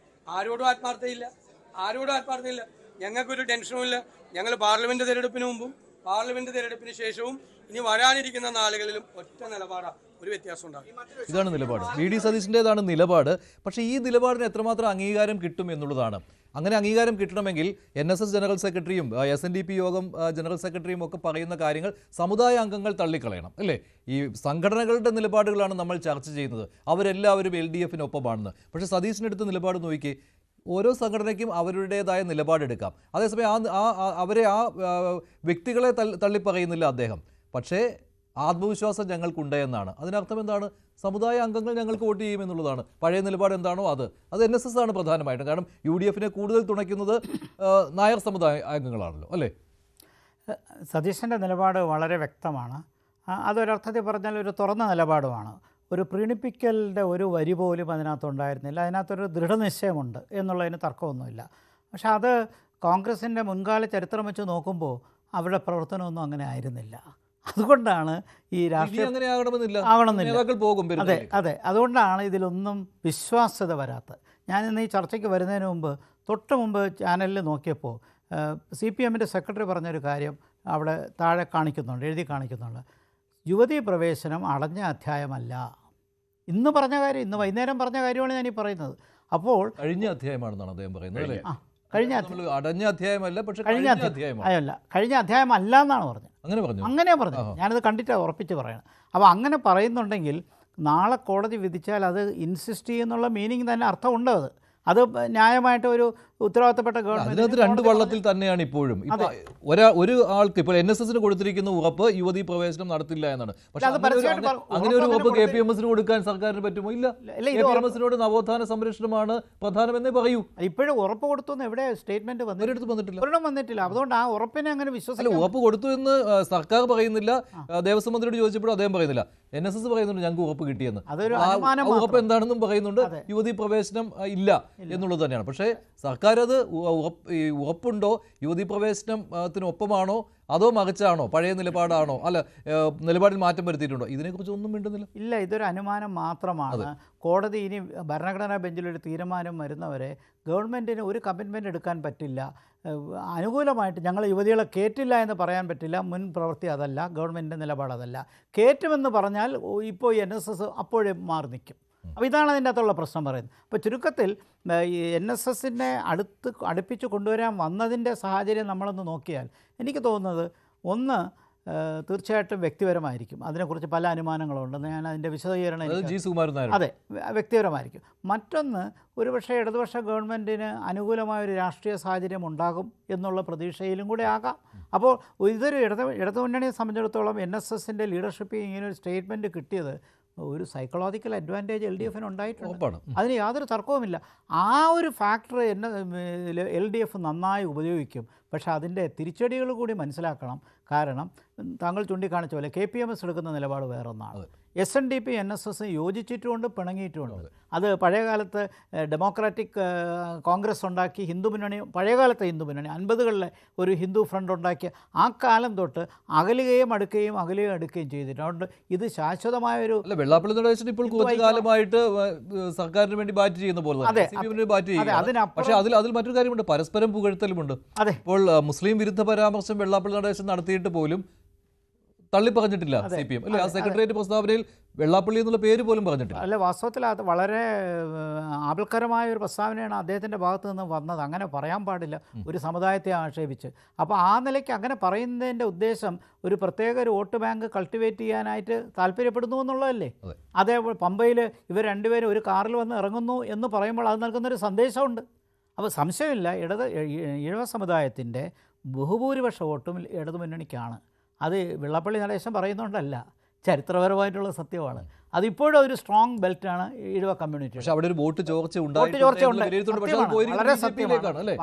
ആരോടും ആത്മാർത്ഥതയില്ല. ഞങ്ങൾക്കൊരു ടെൻഷനുമില്ല. ഞങ്ങൾ പാർലമെന്റ് തെരഞ്ഞെടുപ്പിന് മുമ്പും പാർലമെന്റ് തെരഞ്ഞെടുപ്പിന് ശേഷവും ഇനി വരാനിരിക്കുന്ന നാളുകളിലും ഒറ്റ നിലപാടാണ്. ഒരു വ്യത്യാസം ഉണ്ടാകും. ഇതാണ് നിലപാട്. വി ഡി സതീശൻ്റേതാണ് നിലപാട്. പക്ഷേ ഈ നിലപാടിന് എത്രമാത്രം അംഗീകാരം കിട്ടും എന്നുള്ളതാണ്. അങ്ങനെ അംഗീകാരം കിട്ടണമെങ്കിൽ NSS ജനറൽ സെക്രട്ടറിയും SNDP യോഗം ജനറൽ സെക്രട്ടറിയും ഒക്കെ പറയുന്ന കാര്യങ്ങൾ സമുദായ അംഗങ്ങൾ തള്ളിക്കളയണം, അല്ലേ? ഈ സംഘടനകളുടെ നിലപാടുകളാണ് നമ്മൾ ചർച്ച ചെയ്യുന്നത്. അവരെല്ലാവരും LDFിനൊപ്പമാണെന്ന്. പക്ഷേ സതീശിനെടുത്ത നിലപാട് നോക്കി, ഓരോ സംഘടനയ്ക്കും അവരുടേതായ നിലപാടെടുക്കാം. അതേസമയം അവരെ വ്യക്തികളെ തള്ളിപ്പറയുന്നില്ല അദ്ദേഹം. പക്ഷേ ആത്മവിശ്വാസം ഞങ്ങൾക്കുണ്ട് എന്നാണ്. അതിനർത്ഥം എന്താണ്? സമുദായ അംഗങ്ങൾ ഞങ്ങൾക്ക് വോട്ട് ചെയ്യുമെന്നുള്ളതാണ്. പഴയ നിലപാട് എന്താണോ അത് NSS ആണ് പ്രധാനമായിട്ടും. കാരണം UDFിനെ കൂടുതൽ തുണയ്ക്കുന്നത് നായർ സമുദായ അംഗങ്ങളാണല്ലോ, അല്ലേ? സതീശൻ്റെ നിലപാട് വളരെ വ്യക്തമാണ്. അതൊരർത്ഥത്തിൽ പറഞ്ഞാൽ ഒരു തുറന്ന നിലപാടുമാണ്. ഒരു പ്രീണിപ്പിക്കലിൻ്റെ ഒരു വരി പോലും അതിനകത്തുണ്ടായിരുന്നില്ല. അതിനകത്തൊരു ദൃഢനിശ്ചയമുണ്ട് എന്നുള്ളതിന് തർക്കമൊന്നുമില്ല. പക്ഷെ അത് കോൺഗ്രസിൻ്റെ മുൻകാല ചരിത്രം വെച്ച് നോക്കുമ്പോൾ അവരുടെ പ്രവർത്തനമൊന്നും അങ്ങനെ ആയിരുന്നില്ല. അതുകൊണ്ടാണ് ഈ രാഷ്ട്രീയ ആവണമെന്നില്ല. അതെ, അതുകൊണ്ടാണ് ഇതിലൊന്നും വിശ്വാസ്യത വരാത്തത്. ഞാനിന്ന് ഈ ചർച്ചയ്ക്ക് വരുന്നതിന് മുമ്പ് തൊട്ട് മുമ്പ് ചാനലിൽ നോക്കിയപ്പോൾ CPMൻ്റെ സെക്രട്ടറി പറഞ്ഞൊരു കാര്യം അവിടെ താഴെ കാണിക്കുന്നുണ്ട്, എഴുതി കാണിക്കുന്നുണ്ട്. യുവതീ പ്രവേശനം അടഞ്ഞ അധ്യായമല്ല. ഇന്ന് പറഞ്ഞ കാര്യം, ഇന്ന് വൈകുന്നേരം പറഞ്ഞ കാര്യമാണ് ഞാനീ പറയുന്നത്. അപ്പോൾ കഴിഞ്ഞ അധ്യായമാണെന്നാണ് അദ്ദേഹം പറയുന്നത്, അല്ലേ? അടഞ്ഞ അധ്യായമല്ല, പക്ഷേ കഴിഞ്ഞ അധ്യായം അല്ല എന്നാണ് പറഞ്ഞത്. അങ്ങനെ പറഞ്ഞു. ഞാനത് കണ്ടിട്ടാണ് ഉറപ്പിച്ച് പറയണം. അപ്പോൾ അങ്ങനെ പറയുന്നുണ്ടെങ്കിൽ നാളെ കോടതി വിധിച്ചാൽ അത് ഇൻസിസ്റ്റ് ചെയ്യുന്നുള്ള മീനിങ് തന്നെ അർത്ഥമുണ്ട്. അത് ന്യായമായിട്ട് ഒരു ഉത്തരവാദിത്തപ്പെട്ട ഗവൺമെന്റ് രണ്ട് വള്ളത്തിൽ തന്നെയാണ് ഇപ്പോഴും. ഒരു ആൾക്ക് ഇപ്പോൾ NSSന് കൊടുത്തിരിക്കുന്ന ഉറപ്പ് യുവതീ പ്രവേശനം നടത്തില്ല എന്നാണ്. പക്ഷേ അങ്ങനെ ഒരു ഉറപ്പ് KPMSന് കൊടുക്കാൻ സർക്കാരിന് പറ്റുമോ? ഇല്ല. KPMSനോട് നവോത്ഥാന സംരക്ഷണമാണ് പ്രധാനമെന്നേ പറയൂ. ഇപ്പോഴും ഉറപ്പ് കൊടുത്തു എന്ന് എവിടെ സ്റ്റേറ്റ്മെന്റ് വന്നിട്ടില്ല. അതുകൊണ്ട് ആ ഉറപ്പിനെ അങ്ങനെ വിശ്വസിക്കില്ല. ഉറപ്പ് കൊടുത്തു എന്ന് സർക്കാർ പറയുന്നില്ല. ദേവസ്വം മന്ത്രിയോട് ചോദിച്ചപ്പോഴും അദ്ദേഹം പറയുന്നില്ല. NSS പറയുന്നുണ്ട് ഞങ്ങൾക്ക് ഉറപ്പ് കിട്ടിയെന്ന്. ഉറപ്പ് എന്താണെന്നും പറയുന്നുണ്ട്. യുവതീ പ്രവേശനം ഇല്ല എന്നുള്ളത് തന്നെയാണ്. പക്ഷേ സർക്കാർ അത് ഉറപ്പുണ്ടോ? യുവതീ പ്രവേശനത്തിനൊപ്പമാണോ അതോ മറിച്ചാണോ? പഴയ നിലപാടാണോ? അല്ല, നിലപാടിൽ മാറ്റം വരുത്തിയിട്ടുണ്ടോ? ഇതിനെക്കുറിച്ച് ഒന്നും മിണ്ടുന്നില്ല. ഇല്ല, ഇതൊരു അനുമാനം മാത്രമാണ്. കോടതി ഇനി ഭരണഘടനാ ബെഞ്ചിലൊരു തീരുമാനം വരുന്നവരെ ഗവൺമെൻറ്റിന് ഒരു കമ്മിറ്റ്മെൻറ്റ് എടുക്കാൻ പറ്റില്ല. അനുകൂലമായിട്ട് ഞങ്ങൾ യുവതികളെ കയറ്റില്ല എന്ന് പറയാൻ പറ്റില്ല. മുൻ പ്രവൃത്തി അതല്ല, ഗവൺമെൻറ്റിൻ്റെ നിലപാട് അതല്ല. കയറ്റുമെന്ന് പറഞ്ഞാൽ ഇപ്പോൾ NSS അപ്പോഴേ മാറി നിൽക്കും. അപ്പോൾ ഇതാണ് അതിൻ്റെ അകത്തുള്ള പ്രശ്നം പറയുന്നത്. അപ്പോൾ ചുരുക്കത്തിൽ ഈ NSSനെ അടുപ്പിച്ച് കൊണ്ടുവരാൻ വന്നതിൻ്റെ സാഹചര്യം നമ്മളൊന്ന് നോക്കിയാൽ എനിക്ക് തോന്നുന്നത്, ഒന്ന് തീർച്ചയായിട്ടും വ്യക്തിപരമായിരിക്കും. അതിനെക്കുറിച്ച് പല അനുമാനങ്ങളുണ്ടെന്ന് ഞാൻ അതിൻ്റെ വിശദീകരണം അതെ വ്യക്തിപരമായിരിക്കും. മറ്റൊന്ന്, ഒരുപക്ഷെ ഇടതുപക്ഷ ഗവൺമെൻറ്റിന് അനുകൂലമായൊരു രാഷ്ട്രീയ സാഹചര്യം ഉണ്ടാകും എന്നുള്ള പ്രതീക്ഷയിലും കൂടെ ആകാം. അപ്പോൾ ഇതൊരു ഇടതുമുന്നണിയെ സംബന്ധിച്ചിടത്തോളം NSSൻ്റെ ലീഡർഷിപ്പ് ഇങ്ങനൊരു സ്റ്റേറ്റ്മെൻറ്റ് കിട്ടിയത് ഒരു സൈക്കോളജിക്കൽ അഡ്വാൻറ്റേജ് LDFന് ഉണ്ടായിട്ടുണ്ട്. അതിന് യാതൊരു തർക്കവുമില്ല. ആ ഒരു ഫാക്ടർ LDF നന്നായി ഉപയോഗിക്കും. പക്ഷേ അതിൻ്റെ തിരിച്ചടികൾ കൂടി മനസ്സിലാക്കണം. കാരണം താങ്കൾ ചൂണ്ടിക്കാണിച്ച പോലെ KPMS എടുക്കുന്ന നിലപാട് വേറൊന്നാണ്. SNDP NSS യോജിച്ചിട്ടുമുണ്ട്, പിണങ്ങിയിട്ടുമുണ്ട്. അത് പഴയകാലത്ത് ഡെമോക്രാറ്റിക് കോൺഗ്രസ് ഉണ്ടാക്കി ഹിന്ദു മുന്നണി, പഴയകാലത്തെ ഹിന്ദു മുന്നണി 50കളിലെ ഒരു ഹിന്ദു ഫ്രണ്ട് ഉണ്ടാക്കിയ ആ കാലം തൊട്ട് അകലുകയും അടുക്കുകയും ചെയ്തിട്ടുണ്ട്. അതുകൊണ്ട് ഇത് ശാശ്വതമായൊരു വെള്ളാപ്പള്ളി നടേശൻ ഇപ്പോൾ കുറച്ചു കാലമായിട്ട് സർക്കാരിന് വേണ്ടി ബാറ്റ് ചെയ്യുന്ന പോലെ പക്ഷേ അതിൽ മറ്റൊരു കാര്യമുണ്ട്, പരസ്പരം പുകഴ്ത്തലുമുണ്ട്. ഇപ്പോൾ മുസ്ലിം വിരുദ്ധ പരാമർശം വെള്ളാപ്പള്ളി നടേശൻ നടത്തിയിട്ട് പോലും തള്ളി പറഞ്ഞിട്ടില്ല CPM, അല്ലേ? ആ സെക്രട്ടേറിയറ്റ് പ്രസ്താവനയിൽ വെള്ളാപ്പള്ളി എന്നുള്ള പേര് പോലും പറഞ്ഞിട്ടില്ല. അല്ല, വാസ്തവത്തിൽ അത് വളരെ ആപൽക്കരമായ ഒരു പ്രസ്താവനയാണ് അദ്ദേഹത്തിൻ്റെ ഭാഗത്ത് നിന്ന് വന്നത്. അങ്ങനെ പറയാൻ പാടില്ല ഒരു സമുദായത്തെ ആക്ഷേപിച്ച്. അപ്പോൾ ആ നിലയ്ക്ക് അങ്ങനെ പറയുന്നതിൻ്റെ ഉദ്ദേശം ഒരു പ്രത്യേക ഒരു വോട്ട് ബാങ്ക് കൾട്ടിവേറ്റ് ചെയ്യാനായിട്ട് താല്പര്യപ്പെടുന്നു എന്നുള്ളതല്ലേ? അതേപോലെ പമ്പയിൽ ഇവർ രണ്ടുപേരും ഒരു കാറിൽ വന്ന് ഇറങ്ങുന്നു എന്ന് പറയുമ്പോൾ അത് നൽകുന്നൊരു സന്ദേശമുണ്ട്. അപ്പോൾ സംശയമില്ല, ഈഴവ സമുദായത്തിൻ്റെ ബഹുഭൂരിപക്ഷ വോട്ടും ഇടതുമുന്നണിക്കാണ്. അത് വെള്ളാപ്പള്ളി നടേശൻ പറയുന്നുണ്ടല്ല, ചരിത്രപരമായിട്ടുള്ള സത്യമാണ്. അതിപ്പോഴും ഒരു സ്ട്രോങ് ബെൽറ്റാണ് ഈഴവ കമ്മ്യൂണിറ്റി. പക്ഷേ അവിടെ ഒരു വോട്ട് ചോർച്ച വളരെ സത്യമാണ്.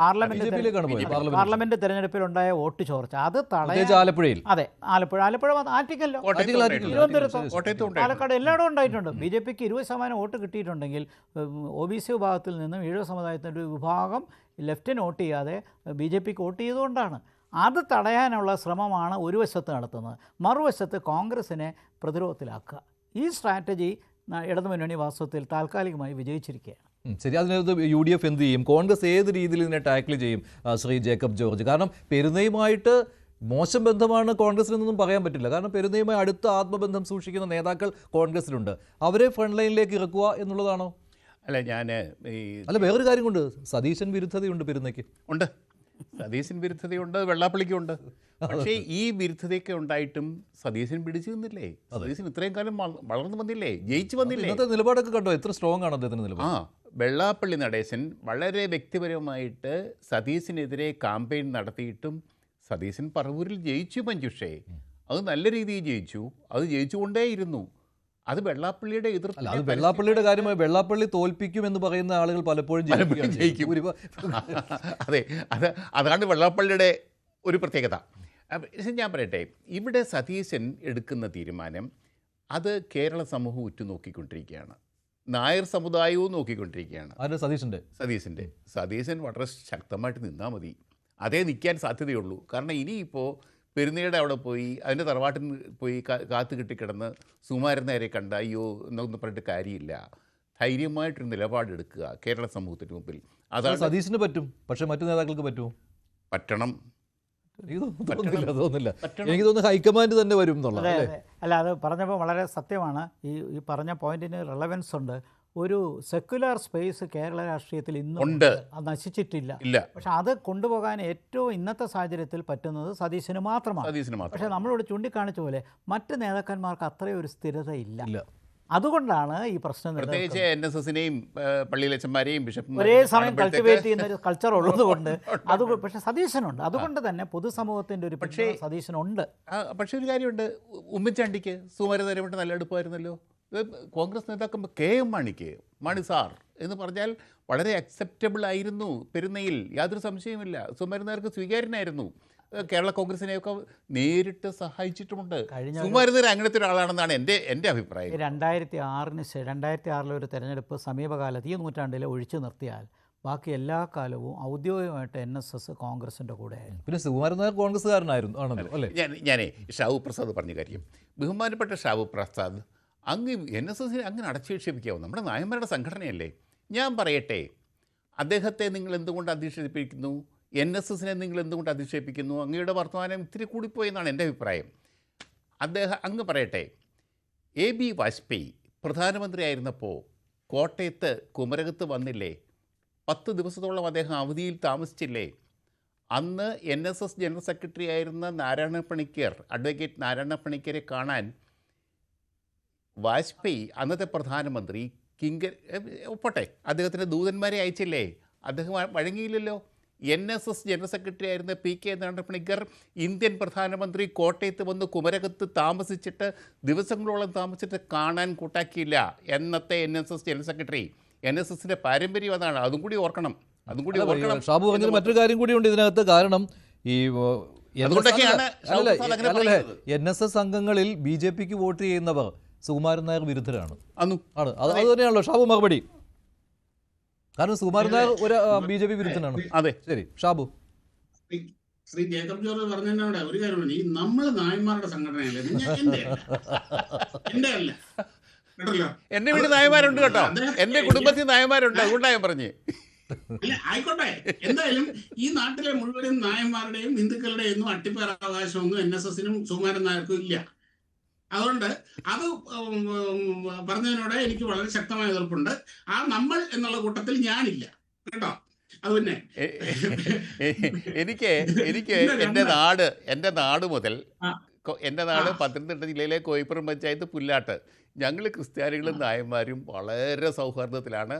പാർലമെന്റ് തെരഞ്ഞെടുപ്പിലുണ്ടായ വോട്ട് ചോർച്ച അത് തടയാൻ ആലപ്പുഴയിൽ, അതെ ആലപ്പുഴ ആറ്റിക്കല്ലോ, തിരുവനന്തപുരത്ത്, പാലക്കാട് എല്ലായിടവും ഉണ്ടായിട്ടുണ്ട്. BJPക്ക് 20% വോട്ട് കിട്ടിയിട്ടുണ്ടെങ്കിൽ OBC വിഭാഗത്തിൽ നിന്നും ഈഴവ സമുദായത്തിൻ്റെ ഒരു വിഭാഗം ലെഫ്റ്റിന് വോട്ട് ചെയ്യാതെ BJPക്ക് വോട്ട് ചെയ്തുകൊണ്ടാണ്. അത് തടയാനുള്ള ശ്രമമാണ് ഒരു വശത്ത് നടത്തുന്നത്. മറുവശത്ത് കോൺഗ്രസിനെ പ്രതിരോധത്തിലാക്കുക. ഈ സ്ട്രാറ്റജി ഇടതുമുന്നണി വാസ്തവത്തിൽ താൽക്കാലികമായി വിജയിച്ചിരിക്കുകയാണ്. ശരി, അതിനകത്ത് UDF എന്ത് ചെയ്യും? കോൺഗ്രസ് ഏത് രീതിയിൽ ഇതിനെ ടാക്കിൾ ചെയ്യും? ശ്രീ ജേക്കബ് ജോർജ്, കാരണം പെരുന്നയുമായിട്ട് മോശം ബന്ധമാണ് കോൺഗ്രസിൽ നിന്നും പറയാൻ പറ്റില്ല. കാരണം പെരുന്നയുമായി അടുത്ത ആത്മബന്ധം സൂക്ഷിക്കുന്ന നേതാക്കൾ കോൺഗ്രസിലുണ്ട്. അവരെ ഫ്രണ്ട് ലൈനിലേക്ക് ഇറക്കുക എന്നുള്ളതാണോ? അല്ല, ഞാൻ അല്ല, വേറൊരു കാര്യം കൊണ്ട് സതീശൻ വിരുദ്ധതയുണ്ട് പെരുന്നയ്ക്ക്. ഉണ്ട്, സതീശൻ വിരുദ്ധതയുണ്ട്, വെള്ളാപ്പള്ളിക്കുണ്ട്. പക്ഷേ ഈ വിരുദ്ധതയൊക്കെ ഉണ്ടായിട്ടും സതീശൻ പിടിച്ചു നിന്നില്ലേ? സതീശൻ ഇത്രയും കാലം വളർന്നു വന്നില്ലേ, ജയിച്ചു വന്നില്ലേ? ഇന്നത്തെ നിലപാടൊക്കെ കണ്ടോ, എത്ര സ്ട്രോങ് ആണ് അദ്ദേഹത്തിന്റെ നിലപാട്. വെള്ളാപ്പള്ളി നടേശൻ വളരെ വ്യക്തിപരമായിട്ട് സതീശനെതിരെ കാമ്പയിൻ നടത്തിയിട്ടും സതീശൻ പറവൂരിൽ ജയിച്ചു മഞ്ജുഷേ. അത് നല്ല രീതിയിൽ ജയിച്ചു, അത് ജയിച്ചുകൊണ്ടേയിരുന്നു. അത് വെള്ളാപ്പള്ളിയുടെ അല്ല, അത് വെള്ളാപ്പള്ളിയുടെ കാര്യമായി വെള്ളാപ്പള്ളി തോൽപ്പിക്കും എന്ന് പറയുന്ന ആളുകൾ പലപ്പോഴും ജയിക്കും. അതെ, അതാണ് വെള്ളാപ്പള്ളിയുടെ ഒരു പ്രത്യേകത. ഞാൻ പറയട്ടെ, ഇവിടെ സതീശൻ എടുക്കുന്ന തീരുമാനം അത് കേരള സമൂഹം ഉറ്റുനോക്കിക്കൊണ്ടിരിക്കുകയാണ്, നായർ സമുദായവും നോക്കിക്കൊണ്ടിരിക്കുകയാണ്. അത് സതീശൻ വളരെ ശക്തമായിട്ട് നിന്നാൽ മതി, അതേ നിൽക്കാൻ സാധ്യതയുള്ളൂ. കാരണം ഇനിയിപ്പോൾ പെരുന്നയുടെ അവിടെ പോയി അതിൻ്റെ തറവാട്ടിൽ പോയി കാത്തു കിട്ടിക്കിടന്ന് സുകുമാരൻ നായരെ കണ്ട അയ്യോ എന്നൊന്നും പറഞ്ഞിട്ട് കാര്യമില്ല. ധൈര്യമായിട്ടൊരു നിലപാടെടുക്കുക കേരള സമൂഹത്തിന് മുമ്പിൽ. അതാണ് സതീശന് പറ്റും, പക്ഷേ മറ്റു നേതാക്കൾക്ക് പറ്റുമോ? പറ്റണം. തോന്നുന്നില്ല. എനിക്ക് തോന്നുന്നു ഹൈക്കമാൻഡ് തന്നെ വരും എന്നുള്ളത്. അല്ല, അത് പറഞ്ഞപ്പോൾ വളരെ സത്യമാണ്. ഈ പറഞ്ഞ പോയിന്റിന് റെലവൻസ് ഉണ്ട്. ഒരു സെക്യുലർ സ്പേസ് കേരള രാഷ്ട്രീയത്തിൽ ഇന്നും ഉണ്ട്, അത് നശിച്ചിട്ടില്ല. പക്ഷെ അത് കൊണ്ടുപോകാൻ ഏറ്റവും ഇന്നത്തെ സാഹചര്യത്തിൽ പറ്റുന്നത് സതീശന് മാത്രമാണ്. പക്ഷെ നമ്മളിവിടെ ചൂണ്ടിക്കാണിച്ച പോലെ മറ്റ് നേതാക്കന്മാർക്ക് അത്രയും ഒരു സ്ഥിരതയില്ല. അതുകൊണ്ടാണ് ഈ പ്രശ്നം. പ്രത്യേകിച്ച് NSSനെയും പള്ളിയിലച്ചന്മാരെയും ബിഷപ്പ് ഒരേ സമയം കൾട്ടിവേറ്റ് ചെയ്യുന്ന ഒരു കൾച്ചർ ഉള്ളതുകൊണ്ട് അത്. പക്ഷെ സതീശനുണ്ട്, അതുകൊണ്ട് തന്നെ പൊതുസമൂഹത്തിന്റെ ഒരു പക്ഷേ സതീശനുണ്ട്. പക്ഷേ ഒരു കാര്യമുണ്ട്, ഉമ്മൻചാണ്ടിക്ക് സുകുമാരനാരുമായിട്ട് നല്ല അടുപ്പമായിരുന്നല്ലോ. കോൺഗ്രസ് നേതാക്കൾ KM മാണി സാർ എന്ന് പറഞ്ഞാൽ വളരെ അക്സെപ്റ്റബിൾ ആയിരുന്നു പെരുന്നയിൽ, യാതൊരു സംശയവുമില്ല. സുകുമാരനാർക്ക് സ്വീകാര്യനായിരുന്നു. കേരള കോൺഗ്രസിനെയൊക്കെ നേരിട്ട് സഹായിച്ചിട്ടുമുണ്ട്. സുകുമാരനാർ അങ്ങനത്തെ ഒരാളാണെന്നാണ് എൻ്റെ അഭിപ്രായം. 2006 ഒരു തെരഞ്ഞെടുപ്പ് സമീപകാലത്ത് ഈ നൂറ്റാണ്ടിലെ ഒഴിച്ചു നിർത്തിയാൽ ബാക്കി എല്ലാ കാലവും ഔദ്യോഗികമായിട്ട് NSS കോൺഗ്രസിൻ്റെ കൂടെ. പിന്നെ സുകുമാരനായർ കോൺഗ്രസ്സുകാരനായിരുന്നു ആണല്ലോ അല്ലേ? ഞാനേ ഷാവു പ്രസാദ് പറഞ്ഞ കാര്യം, ബഹുമാനപ്പെട്ട ഷാവു പ്രസാദ്, അങ്ങ് NSSനെ അങ്ങനെ അടച്ചുക്ഷേപിക്കാവോ? നമ്മുടെ നായന്മാരുടെ സംഘടനയല്ലേ. ഞാൻ പറയട്ടെ, അദ്ദേഹത്തെ നിങ്ങൾ എന്തുകൊണ്ട് അധിക്ഷേപിക്കുന്നു, NSSനെ നിങ്ങൾ എന്തുകൊണ്ട് അധിക്ഷേപിക്കുന്നു? അങ്ങയുടെ വർത്തമാനം ഇത്തിരി കൂടിപ്പോയെന്നാണ് എൻ്റെ അഭിപ്രായം. അങ്ങ് പറയട്ടെ, AB വാജ്പേയി പ്രധാനമന്ത്രിയായിരുന്നപ്പോൾ കോട്ടയത്ത് കുമരകത്ത് വന്നില്ലേ? 10 ദിവസത്തോളം അദ്ദേഹം അവധിയിൽ താമസിച്ചില്ലേ? അന്ന് NSS ജനറൽ സെക്രട്ടറി ആയിരുന്ന അഡ്വക്കേറ്റ് നാരായണ പണിക്കരെ കാണാൻ വാജ്പേയി അന്നത്തെ പ്രധാനമന്ത്രി ഒപ്പട്ടെ അദ്ദേഹത്തിൻ്റെ ദൂതന്മാരെ അയച്ചില്ലേ? അദ്ദേഹം വഴങ്ങിയില്ലല്ലോ. NSS ജനറൽ സെക്രട്ടറി ആയിരുന്ന PK നാരായണ പണിക്കർ ഇന്ത്യൻ പ്രധാനമന്ത്രി കോട്ടയത്ത് വന്ന് കുമരകത്ത് താമസിച്ചിട്ട് ദിവസങ്ങളോളം താമസിച്ചിട്ട് കാണാൻ കൂട്ടാക്കിയില്ല എന്നത്തെ NSS ജനറൽ സെക്രട്ടറി. NSSൻ്റെ പാരമ്പര്യം അതാണ്, അതും കൂടി ഓർക്കണം. ഷാബു പറഞ്ഞൊരു മറ്റൊരു കാര്യം കൂടിയുണ്ട് ഇതിനകത്ത്. കാരണം ഈ NSS അംഗങ്ങളിൽ BJPക്ക് വോട്ട് ചെയ്യുന്നവർ സുകുമാരൻ നായർ വിരുദ്ധരാണ്. അത് തന്നെയാണല്ലോ ഷാബു മറുപടി. കാരണം സുകുമാരൻ നായർ ഒരു BJP വിരുദ്ധനാണ്. അതെ, ശരി ഷാബു. ശ്രീ ജേക്കബ് ജോർജ് പറഞ്ഞതിനോട് ഒരു കാര്യമുണ്ട്. ഈ നമ്മൾ നായന്മാരുടെ സംഘടനയല്ലേ, എന്റെ അല്ല കേട്ടല്ലോ. എന്റെ വീട്ടിൽ നായന്മാരുണ്ട് കേട്ടോ, എന്റെ കുടുംബത്തിൽ നായന്മാരുണ്ട്, അതുകൊണ്ടാണ് ഞാൻ പറഞ്ഞേ. അല്ല, ആയിക്കോട്ടെ. എന്തായാലും ഈ നാട്ടിലെ മുഴുവനും നായന്മാരുടെയും ഹിന്ദുക്കളുടെയും ഒന്നും അട്ടിപ്പേറാവകാശമൊന്നും NSSനും സുകുമാരൻ നായർക്കും ഇല്ല. അതുകൊണ്ട് അത് പറഞ്ഞതിനോട് എനിക്ക് വളരെ ശക്തമായ എതിർപ്പുണ്ട്. ആ നമ്മൾ എന്നുള്ള കൂട്ടത്തിൽ ഞാനില്ല കേട്ടോ. അത് പിന്നെ എനിക്ക് എൻ്റെ നാട് മുതൽ എൻ്റെ നാട് പത്തനംതിട്ട ജില്ലയിലെ കോയിപ്പുറം പഞ്ചായത്ത് പുല്ലാട്ട്, ഞങ്ങൾ ക്രിസ്ത്യാനികളും നായന്മാരും വളരെ സൗഹാർദ്ദത്തിലാണ്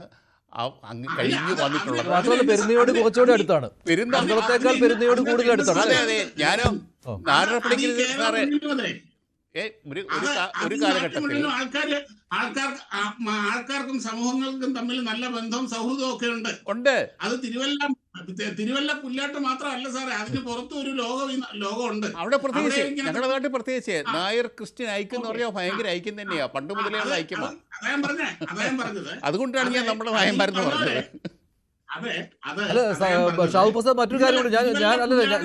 കഴിഞ്ഞു വന്നിട്ടുള്ളത്. പെരുന്നയോട് കുറച്ചുകൂടി അടുത്താണ്, പെരുന്നേക്കാൾ പെരുന്നയോട് കൂടുതൽ അടുത്താണ്. അതെ അതെ, ഞാനും നാരായണ പണിക്കർ സാറേ ഒരു കാലഘട്ടത്തിൽ ആൾക്കാർക്കും സമൂഹങ്ങൾക്കും തമ്മിൽ നല്ല ബന്ധവും സൗഹൃദവും ഒക്കെ ഉണ്ട്. അത് തിരുവല്ല പുല്ലാട്ട് മാത്രമല്ല സാറേ, അതിന് പുറത്തും ഒരു ലോകമുണ്ട്. അവിടെ പ്രത്യേകിച്ച് ഞങ്ങളുടെ നാട്ടിൽ പ്രത്യേകിച്ച് നായർ ക്രിസ്ത്യൻ ഐക്യം എന്ന് പറഞ്ഞാൽ ഭയങ്കര ഐക്യം തന്നെയാ, പണ്ട് മുതലുള്ള ഐക്യമാണ്. അതുകൊണ്ടാണ് ഞാൻ നമ്മുടെ നായന്മാരെന്ന് പറഞ്ഞത്. അല്ല ഷാഹു പ്രസാദ്, മറ്റൊരു കാര്യമുണ്ട്.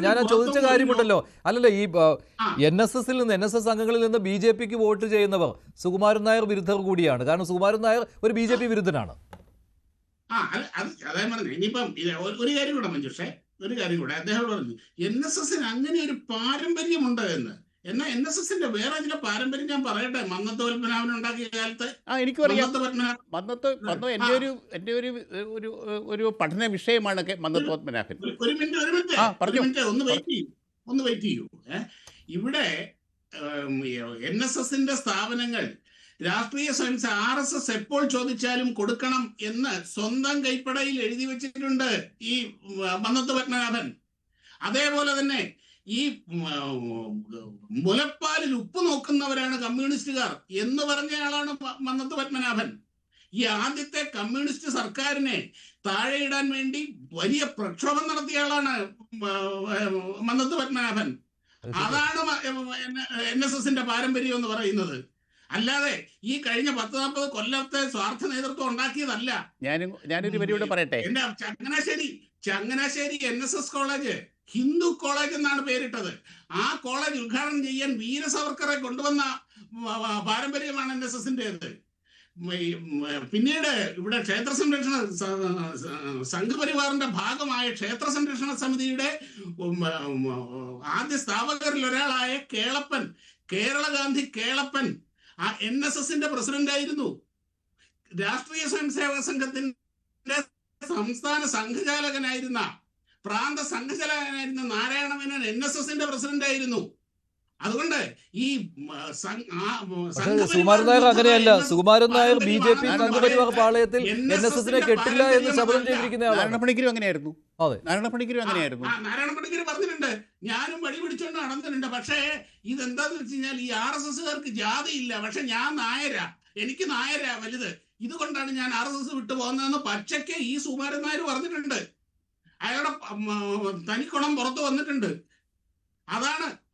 ഞാൻ ചോദിച്ച കാര്യമുണ്ടല്ലോ. അല്ലല്ലോ, ഈ NSS അംഗങ്ങളിൽ നിന്ന് BJPക്ക് വോട്ട് ചെയ്യുന്നവർ സുകുമാരൻ നായർ വിരുദ്ധർ കൂടിയാണ്. കാരണം സുകുമാരൻ നായർ ഒരു BJP വിരുദ്ധനാണ്. അതേ പറഞ്ഞു. ഇനിയിപ്പം ഒരു കാര്യം കൂടെ മഞ്ജുഷേ, ഒരു കാര്യം കൂടെ അദ്ദേഹം പറഞ്ഞു NSS അങ്ങനെ ഒരു പാരമ്പര്യമുണ്ട് എന്ന്. എന്നാൽ NSS വേറെ ചില പാരമ്പര്യം ഞാൻ പറയട്ടെ. മന്നത്ത് പത്മനാഭൻ ഉണ്ടാക്കിയ കാലത്ത് എനിക്കും അറിയാം. മന്നത്ത് എൻ്റെ ഒരു പഠന വിഷയമാണ് മന്നത്ത് പത്മനാഭൻ. ഒരു മിനിറ്റ് ഒന്ന് വെയിറ്റ് ചെയ്യൂ. ഇവിടെ NSS സ്ഥാപനങ്ങൾ രാഷ്ട്രീയ സ്വയംസ RSS എപ്പോൾ ചോദിച്ചാലും കൊടുക്കണം എന്ന് സ്വന്തം കൈപ്പടയിൽ എഴുതി വെച്ചിട്ടുണ്ട് ഈ മന്നത്ത് പത്മനാഭൻ. അതേപോലെ തന്നെ ഈ മുലപ്പാലിൽ ഉപ്പ് നോക്കുന്നവരാണ് കമ്മ്യൂണിസ്റ്റുകാർ എന്ന് പറഞ്ഞയാളാണ് മന്നത്ത് പത്മനാഭൻ. ഈ ആദ്യത്തെ കമ്മ്യൂണിസ്റ്റ് സർക്കാരിനെ താഴെയിടാൻ വേണ്ടി വലിയ പ്രക്ഷോഭം നടത്തിയ ആളാണ് മന്നത്ത് പത്മനാഭൻ. അതാണ് NSS പാരമ്പര്യം എന്ന് പറയുന്നത്. അല്ലാതെ ഈ കഴിഞ്ഞ 10-40 കൊല്ലത്തെ സ്വാർത്ഥ നേതൃത്വം ഉണ്ടാക്കിയതല്ല. ഞാനൊരു പരിപാടി പറയട്ടെ. എന്റെ Changanassery NSS college Hindu college എന്നാണ് പേരിട്ടത്. ആ കോളേജ് ഉദ്ഘാടനം ചെയ്യാൻ വീര സവർക്കറെ കൊണ്ടുവന്ന പാരമ്പര്യമാണ് NSS. പിന്നീട് ഇവിടെ ക്ഷേത്ര സംരക്ഷണ സംഘപരിവാറിന്റെ ഭാഗമായ ക്ഷേത്ര സംരക്ഷണ സമിതിയുടെ ആദ്യ സ്ഥാപകരിൽ ഒരാളായ കേളപ്പൻ, കേരള ഗാന്ധി കേളപ്പൻ ആ NSS പ്രസിഡന്റ് ആയിരുന്നു. രാഷ്ട്രീയ സ്വയംസേവക സംഘത്തിന്റെ സംസ്ഥാന സംഘചാലകനായിരുന്ന പ്രാന്ത സംഘചാലകനായിരുന്ന നാരായണ മേനോൻ NSS പ്രസിഡന്റ് ആയിരുന്നു. അതുകൊണ്ട് ഈ സുകുമാരൻ നായർ അങ്ങനെയല്ല. സുകുമാരൻ നായർ BJP സംഘപരിവാർ പാളയത്തിൽ NSS കെട്ടില്ല എന്ന് ശപഥം ചെയ്തിരിക്കുന്ന ആളാണ്. നാരായണ പണിക്കരും അങ്ങനെയായിരുന്നു. നാരായണ പണിക്കർ പറഞ്ഞിട്ടുണ്ട്, ഞാനും വഴി പിടിച്ചോണ്ട് നടന്നിട്ടുണ്ട്. പക്ഷേ ഇതെന്താന്ന് വെച്ച് കഴിഞ്ഞാൽ ഈ RSSകാർക്ക് ജാതിയില്ല, പക്ഷെ ഞാൻ നായരാ, എനിക്ക് നായരാ വലുത്, ഇതുകൊണ്ടാണ് ഞാൻ RSS വിട്ടു പോകുന്നതെന്ന് പച്ചയ്ക്ക് ഈ സുകുമാരൻ നായർ പറഞ്ഞിട്ടുണ്ട്. അയാളുടെ തനിക്കുണം പുറത്തു വന്നിട്ടുണ്ട്.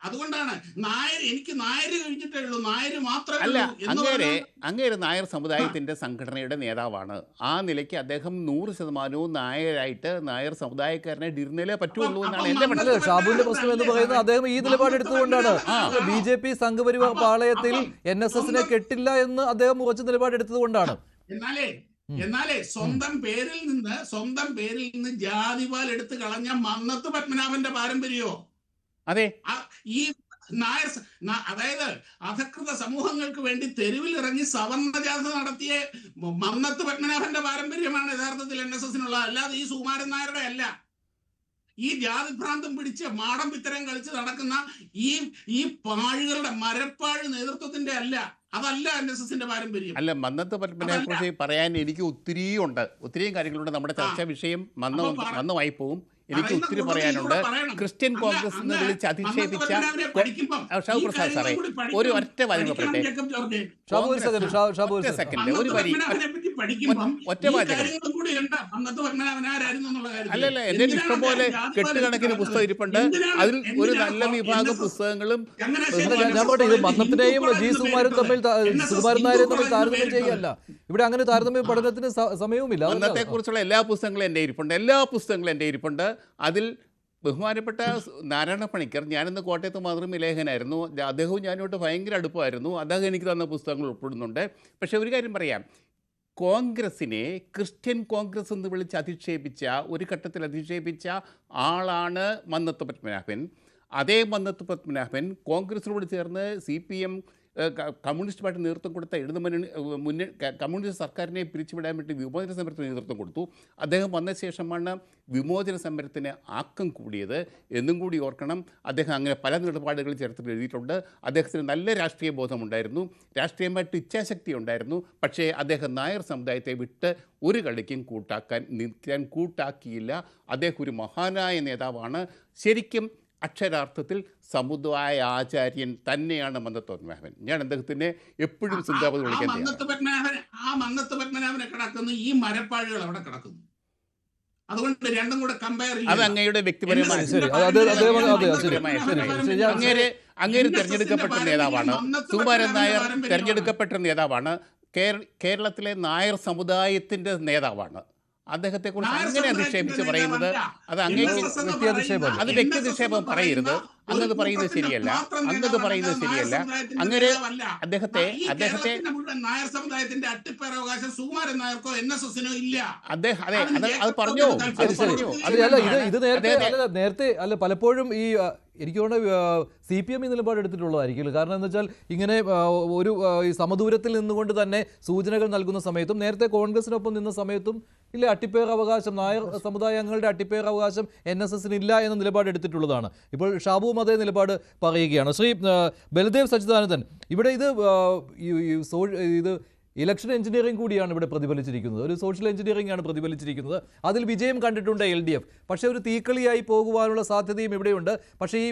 അതുകൊണ്ടാണ് നായർ, എനിക്ക് നായര് കഴിഞ്ഞിട്ടേ ഉള്ളൂ, നായര് മാത്രമല്ല. അങ്ങേര് നായർ സമുദായത്തിന്റെ സംഘടനയുടെ നേതാവാണ്. ആ നിലയ്ക്ക് അദ്ദേഹം 100% നായരായിട്ട് നായർ സമുദായക്കാരനെ ഡിർനയിലേ പറ്റുള്ളൂ എന്നാണ് എന്റെ പഠനം. ഷാബുവിന്റെ പ്രശ്നം എന്ന് പറയുന്നത് അദ്ദേഹം ഈ നിലപാടെടുത്തുകൊണ്ടാണ്. BJP സംഘപരിവാർ പാളയത്തിൽ NSS കെട്ടില്ല എന്ന് അദ്ദേഹം ഉറച്ച നിലപാടെടുത്തത് കൊണ്ടാണ്. എന്നാലേ സ്വന്തം പേരിൽ നിന്ന് ജാതിപാൽ എടുത്ത് കളഞ്ഞ മന്നത്ത് പത്മനാഭന്റെ പാരമ്പര്യമോ അതെ ഈ നായർ, അതായത് അധകൃത സമൂഹങ്ങൾക്ക് വേണ്ടി തെരുവിൽ ഇറങ്ങി സവർണ ജാഥ നടത്തിയ മന്നത്ത് പത്മനാഭന്റെ പാരമ്പര്യമാണ് യഥാർത്ഥത്തിൽ NSS അല്ലാതെ ഈ സുകുമാരൻ നായരുടെ അല്ല. ഈ ജാതിഭ്രാന്തം പിടിച്ച് മാടം പിത്തരം കളിച്ച് നടക്കുന്ന ഈ പാഴുകളുടെ മരപ്പാഴ് നേതൃത്വത്തിന്റെ അല്ല. അതല്ല NSS പാരമ്പര്യം. അല്ല, മന്നത്ത് പത്മനാഭനെ കുറിച്ച് പറയാൻ എനിക്ക് ഒത്തിരിയും കാര്യങ്ങളുണ്ട്. നമ്മുടെ ചർച്ചാ വിഷയം മന്നമായി പോവും. എനിക്ക് ഒത്തിരി പറയാനുണ്ട്. ക്രിസ്ത്യൻ കോൺഗ്രസ് എന്ന് വിളിച്ച് അധിക്ഷേപിച്ച ഷാബു പ്രസാദ് സാറേ, ഒരു ഒറ്റ വാചകം പറയട്ടെ. ഒരു വരി, ഒറ്റ വാചകം. അല്ലല്ല, എന്റെ ഇഷ്ടംപോലെ കെട്ടുകണക്കിന് പുസ്തകം ഇരിപ്പുണ്ട്. അതിൽ ഒരു നല്ല വിഭാഗം പുസ്തകങ്ങളും ഇത് മന്നത്തിനെയും G സുകുമാരൻ നായരെയും തമ്മിൽ താരതമ്യം ചെയ്യല്ല. ഇവിടെ അങ്ങനെ താരതമ്യം പഠനത്തിന് സമയവുമില്ല. മന്നത്തെ കുറിച്ചുള്ള എല്ലാ പുസ്തകങ്ങളും എൻ്റെ ഇരിപ്പുണ്ട്. അതിൽ ബഹുമാനപ്പെട്ട നാരായണ പണിക്കർ, ഞാനിന്ന് കോട്ടയത്ത് മാതൃമലേഖനായിരുന്നു, അദ്ദേഹവും ഞാനോട്ട് ഭയങ്കര അടുപ്പമായിരുന്നു. അദ്ദേഹം എനിക്ക് തന്ന പുസ്തകങ്ങൾ ഉൾപ്പെടുന്നുണ്ട്. പക്ഷേ ഒരു കാര്യം പറയാം, കോൺഗ്രസിനെ ക്രിസ്ത്യൻ കോൺഗ്രസ് എന്ന് വിളിച്ച് ഒരു ഘട്ടത്തിൽ അധിക്ഷേപിച്ച ആളാണ് മന്നത്ത് പത്മനാഭൻ. അതേ മന്നത്ത് പത്മനാഭൻ കോൺഗ്രസിനോട് ചേർന്ന് CPM കമ്മ്യൂണിസ്റ്റ് പാർട്ടി നേതൃത്വം കൊടുത്ത ഇടതുമുന്നണി കമ്മ്യൂണിസ്റ്റ് സർക്കാരിനെ പിരിച്ചുവിടാൻ വേണ്ടി വിമോചന സമരത്തിന് നേതൃത്വം കൊടുത്തു. അദ്ദേഹം വന്ന ശേഷമാണ് വിമോചന സമരത്തിന് ആക്കം കൂടിയത് എന്നും കൂടി ഓർക്കണം. അദ്ദേഹം അങ്ങനെ പല നിലപാടുകൾ ചരിത്രത്തിൽ എഴുതിയിട്ടുണ്ട്. അദ്ദേഹത്തിന് നല്ല രാഷ്ട്രീയ ബോധമുണ്ടായിരുന്നു, രാഷ്ട്രീയമായിട്ട് ഇച്ഛാശക്തി ഉണ്ടായിരുന്നു. പക്ഷേ അദ്ദേഹം നായർ സമുദായത്തെ വിട്ട് ഒരു കളിക്കും കൂട്ടാക്കിയില്ല. അദ്ദേഹം ഒരു മഹാനായ നേതാവാണ്. ശരിക്കും അക്ഷരാർത്ഥത്തിൽ സമുദായ ആചാര്യൻ തന്നെയാണ് മന്നത്ത് പത്മനാഭൻ. ഞാൻ അദ്ദേഹത്തിനെ എപ്പോഴും സിന്ദാബാദ് വിളിക്കാൻ മന്നത്ത് പത്മനാഭനെ കിടക്കുന്നു ഈ മരപ്പാഴുകൾ അവിടെ കിടക്കുന്നു. അതുകൊണ്ട് രണ്ടും കൂടെ കമ്പയർ അത് അങ്ങയുടെ വ്യക്തിപരമായ അങ്ങേര് തെരഞ്ഞെടുക്കപ്പെട്ട നേതാവാണ്. സുകുമാരൻ നായർ തെരഞ്ഞെടുക്കപ്പെട്ട നേതാവാണ്. കേരളത്തിലെ നായർ സമുദായത്തിന്റെ നേതാവാണ്. അദ്ദേഹത്തെക്കുറിച്ച് അങ്ങനെ അധിക്ഷേപിച്ച് പറയുന്നത് അത് വ്യക്തിയധിക്ഷേപം പറയരുത്. അങ്ങത് പറയുന്നത് ശരിയല്ല, അങ്ങത് പറയുന്നത് ശരിയല്ല. അങ്ങനെ അദ്ദേഹത്തെ നായർ സമുദായത്തിന്റെ അട്ടിപ്പേരവകാശം സുകുമാരൻ നായർക്കോ NSSനോ ഇല്ല. അത് പറഞ്ഞു. ഇത് നേരത്തെ പലപ്പോഴും ഈ എനിക്ക് തോന്നുന്നത് CPM ഈ നിലപാട് എടുത്തിട്ടുള്ളതായിരിക്കും. കാരണം എന്ന് വെച്ചാൽ ഇങ്ങനെ ഒരു ഈ സമദൂരത്തിൽ നിന്നുകൊണ്ട് തന്നെ സൂചനകൾ നൽകുന്ന സമയത്തും നേരത്തെ കോൺഗ്രസിനൊപ്പം നിന്ന സമയത്തും ഇല്ല അട്ടിപ്പേർ അവകാശം നായർ സമുദായ അംഗങ്ങളുടെ അട്ടിപ്പേർ അവകാശം NSSന് ഇല്ല എന്ന നിലപാട് എടുത്തിട്ടുള്ളതാണ്. ഇപ്പോൾ ഷാബുവും അതേ നിലപാട് പറയുകയാണ്. ശ്രീ ബൽദേവ് സച്ചിദാനന്ദൻ, ഇവിടെ ഇത് ഇലക്ഷൻ എഞ്ചിനീയറിംഗ് കൂടിയാണ് ഇവിടെ പ്രതിഫലിച്ചിരിക്കുന്നത്. ഒരു സോഷ്യൽ എഞ്ചിനീയറിംഗ് ആണ് പ്രതിഫലിച്ചിരിക്കുന്നത്. അതിൽ വിജയം കണ്ടിട്ടുണ്ട് LDF. പക്ഷേ ഒരു തീക്കളിയായി പോകുവാനുള്ള സാധ്യതയും ഇവിടെയുണ്ട്. പക്ഷേ ഈ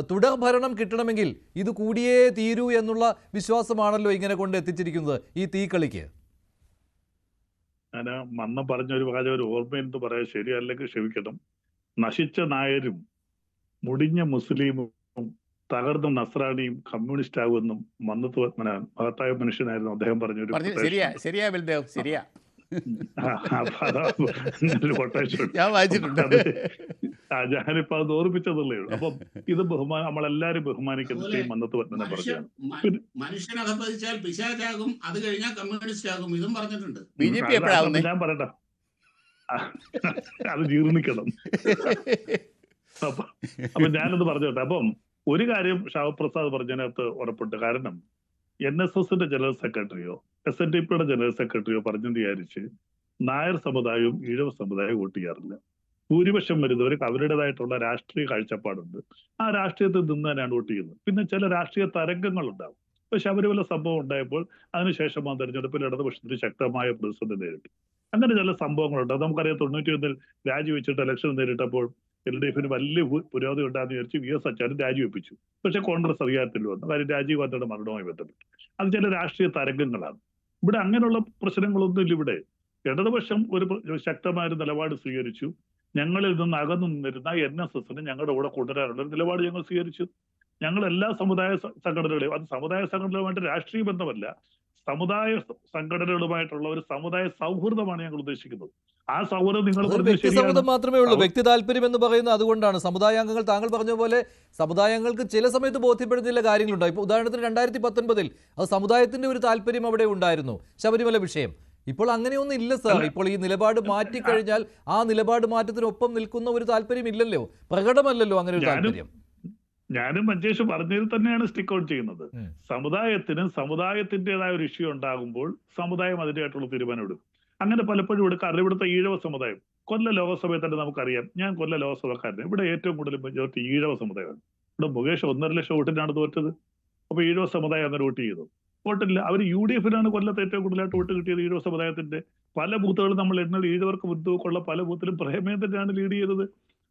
തുടർ ഭരണം കിട്ടണമെങ്കിൽ ഇത് കൂടിയേ തീരൂ എന്നുള്ള വിശ്വാസമാണല്ലോ ഇങ്ങനെ കൊണ്ട് എത്തിച്ചിരിക്കുന്നത് ഈ തീക്കളിക്ക്. ഞാൻ മന്ന പറഞ്ഞൊരു കാര്യം ഒരു ഓർമ്മയെന്ന് പറയാൻ ശരിയല്ലെങ്കിൽ ക്ഷമിക്കണം. നശിച്ച നായരും മുടിഞ്ഞ മുസ്ലിമും തകർന്ന നസ്രാണിയും കമ്മ്യൂണിസ്റ്റ് ആകുമെന്നും മഹത്തായ മനുഷ്യനായിരുന്നു അദ്ദേഹം പറഞ്ഞൊരു ശരിയാ ബൽദേവ്, ശരിയാ. ഞാൻ വായിച്ചിട്ടുണ്ട്. ഞാനിപ്പോ അത് ഓർപ്പിച്ചതല്ലേ ഉള്ളൂ. അപ്പം ഇത് നമ്മളെല്ലാരും ബഹുമാനിക്കുന്ന മന്നത്ത് പത്മനെ പറഞ്ഞാണ്. മനുഷ്യൻ അധപ്പതിച്ചാൽ പിശാചാകും, അത് കഴിഞ്ഞാൽ കമ്മ്യൂണിസ്റ്റ് ആകും, ഇതും പറഞ്ഞിട്ടുണ്ട്. BJP ഞാൻ പറയട്ടെ, അത് ജീർണിക്കണം. അപ്പൊ ഞാനത് പറഞ്ഞോട്ടെ. അപ്പം ഒരു കാര്യം ഷാവപ്രസാദ് പറഞ്ഞതിനകത്ത് ഉറപ്പുണ്ട്. കാരണം NSSന്റെ ജനറൽ സെക്രട്ടറിയോ SNDPയുടെ ജനറൽ സെക്രട്ടറിയോ പറഞ്ഞെന്ന് വിചാരിച്ച് നായർ സമുദായവും ഈഴവ സമുദായവും വോട്ട് ചെയ്യാറില്ല. ഭൂരിപക്ഷം വരുന്നവർക്ക് അവരുടേതായിട്ടുള്ള രാഷ്ട്രീയ കാഴ്ചപ്പാടുണ്ട്. ആ രാഷ്ട്രീയത്തിൽ നിന്ന് തന്നെയാണ് വോട്ട് ചെയ്യുന്നത്. പിന്നെ ചില രാഷ്ട്രീയ തരംഗങ്ങൾ ഉണ്ടാവും. ഇപ്പൊ ശബരിമല സംഭവം ഉണ്ടായപ്പോൾ അതിനുശേഷം ആ തെരഞ്ഞെടുപ്പിൽ ഇടതുപക്ഷത്തിന് ശക്തമായ പ്രതിസന്ധി നേരിട്ടു. അങ്ങനെ ചില സംഭവങ്ങളുണ്ട്. അത് നമുക്കറിയാം. 91 രാജിവെച്ചിട്ട് ഇലക്ഷൻ നേരിട്ടപ്പോൾ LDFന് വലിയ പുരോഗതി ഉണ്ടാകുന്ന വിചാരിച്ച് VS അച്യുതാനന്ദൻ രാജിവെപ്പിച്ചു. പക്ഷെ കോൺഗ്രസ് അധികാരത്തിൽ വന്നു. കാര്യം രാജീവ് ഗാന്ധിയുടെ മരണവുമായി ബന്ധപ്പെട്ട് അത് ചില രാഷ്ട്രീയ തരംഗങ്ങളാണ്. ഇവിടെ അങ്ങനെയുള്ള പ്രശ്നങ്ങളൊന്നും ഇല്ല. ഇവിടെ ഇടതുപക്ഷം ഒരു ശക്തമായ ഒരു നിലപാട് സ്വീകരിച്ചു. ഞങ്ങളിൽ നിന്ന് അകന്നു നിന്നിരുന്ന NSSന് ഞങ്ങളുടെ കൂടെ കൊണ്ടുവരാനുള്ള ഒരു നിലപാട് ഞങ്ങൾ സ്വീകരിച്ചു. ഞങ്ങൾ എല്ലാ സമുദായ സംഘടനകളെയും, അത് സമുദായ സംഘടനകളുമായിട്ട് രാഷ്ട്രീയ ബന്ധമല്ല, സമുദായ സംഘടനകളുമായിട്ടുള്ള ഒരു സമുദായ സൗഹൃദമാണ് ഞങ്ങൾ ഉദ്ദേശിക്കുന്നത്. ആ സൗഹൃദം നിങ്ങൾ വ്യക്തി സൗഹൃദം മാത്രമേ ഉള്ളൂ. വ്യക്തി താല്പര്യം എന്ന് പറയുന്നത് അതുകൊണ്ടാണ്. സമുദായാംഗങ്ങൾ, താങ്കൾ പറഞ്ഞ പോലെ സമുദായങ്ങൾക്ക് ചില സമയത്ത് ബോധ്യപ്പെടുന്ന കാര്യങ്ങളുണ്ടായി. ഇപ്പോൾ ഉദാഹരണത്തിന് 2019 അത് സമുദായത്തിന്റെ ഒരു താല്പര്യം അവിടെ ഉണ്ടായിരുന്നു, ശബരിമല വിഷയം. ഇപ്പോൾ അങ്ങനെയൊന്നും ഇല്ല സാർ. ഇപ്പോൾ ഈ നിലപാട് മാറ്റിക്കഴിഞ്ഞാൽ ആ നിലപാട് മാറ്റത്തിനൊപ്പം നിൽക്കുന്ന ഒരു താല്പര്യം ഇല്ലല്ലോ, പ്രകടമല്ലല്ലോ അങ്ങനെ ഒരു താല്പര്യം. ഞാനും മഞ്ചേഷ് പറഞ്ഞതിൽ തന്നെയാണ് സ്റ്റിക്ക് ഔട്ട് ചെയ്യുന്നത്. സമുദായത്തിന് സമുദായത്തിൻ്റെതായ ഒരു ഇഷ്യൂ ഉണ്ടാകുമ്പോൾ സമുദായം അതിൻ്റെതായിട്ടുള്ള തീരുമാനം എടുക്കും. അങ്ങനെ പലപ്പോഴും എടുക്കാറില്ല. ഇവിടുത്തെ ഈഴവ സമുദായം കൊല്ല ലോകസഭയിൽ തന്നെ നമുക്കറിയാം. ഞാൻ കൊല്ല ലോകസഭക്കാരനെ. ഇവിടെ ഏറ്റവും കൂടുതൽ മെജോറിറ്റി ഈഴവ സമുദായമാണ്. ഇവിടെ മുകേഷ് 1.5 ലക്ഷം വോട്ടിനാണ് തോറ്റത്. അപ്പൊ ഈഴവ സമുദായം അന്നേരം വോട്ട് ചെയ്തു. വോട്ടില്ല. അവർ UDFനാണ് കൊല്ലത്ത് ഏറ്റവും കൂടുതലായിട്ട് വോട്ട് കിട്ടിയത്. ഈഴവ സമുദായത്തിന്റെ പല ബൂത്തുകളും നമ്മൾ എണ്ണൽ ഈഴവർക്ക് മുൻതൂക്കമുള്ള പല ബൂത്തിലും പ്രേമേന്ദ്രനാണ് ലീഡ് ചെയ്തത്.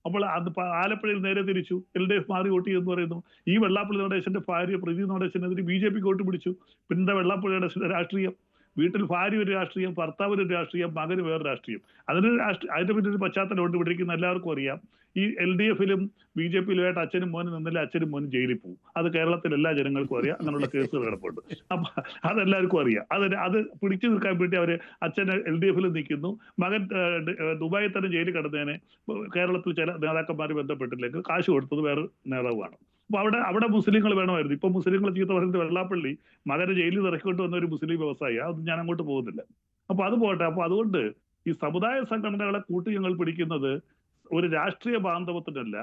അപ്പോൾ അത് ആലപ്പുഴയിൽ നേരെ തിരിച്ചു LDF മാറി വോട്ട് ചെയ്യുമെന്ന് പറയുന്നു. ഈ വെള്ളാപ്പള്ളി നടേശന്റെ ഭാര്യ പ്രീതി നടേശനെതിരെ BJPക്ക് വോട്ട് പിടിച്ചു. പിന്നെ വെള്ളാപ്പള്ളിയുടെ രാഷ്ട്രീയം, വീട്ടിൽ ഭാര്യ ഒരു രാഷ്ട്രീയം, ഭർത്താവ് ഒരു രാഷ്ട്രീയം, മകന് വേറെ രാഷ്ട്രീയം. അതിന്റെ പിന്നെ ഒരു പശ്ചാത്തലം കൊണ്ട് പിടിക്കുന്ന എല്ലാവർക്കും അറിയാം. ഈ LDFലും BJPയിലുമായിട്ട് അച്ഛനും മോനും നിന്നില്ല, അച്ഛനും മോനും ജയിലിൽ പോകും. അത് കേരളത്തിൽ എല്ലാ ജനങ്ങൾക്കും അറിയാം. അങ്ങനെയുള്ള കേസുകൾ കിടപ്പുണ്ട്. അപ്പൊ അതെല്ലാവർക്കും അറിയാം. അത് പിടിച്ചു നിൽക്കാൻ വേണ്ടി അവര് അച്ഛൻ LDFലും നിൽക്കുന്നു, മകൻ ദുബായിൽ തന്നെ ജയിലിൽ കിടന്നതിന് കേരളത്തിൽ ചില നേതാക്കന്മാർ ബന്ധപ്പെട്ടില്ലെങ്കിൽ കാശ് കൊടുത്തത് വേറെ നേതാവാണ്. അപ്പൊ അവിടെ മുസ്ലിങ്ങൾ വേണമായിരുന്നു. ഇപ്പൊ മുസ്ലിങ്ങൾ ചീത്ത പറയുന്നത് വെള്ളാപ്പള്ളി മകനെ ജയിലിൽ ഇറക്കിക്കൊണ്ട് വന്ന ഒരു മുസ്ലിം വ്യവസായി. അത് ഞാൻ അങ്ങോട്ട് പോകുന്നില്ല. അപ്പൊ അത് പോട്ടെ. അപ്പൊ അതുകൊണ്ട് ഈ സമുദായ സംഘടനകളെ കൂട്ടി ഞങ്ങൾ പിടിക്കുന്നത് ഒരു രാഷ്ട്രീയ ബാന്ധവത്തിനല്ല.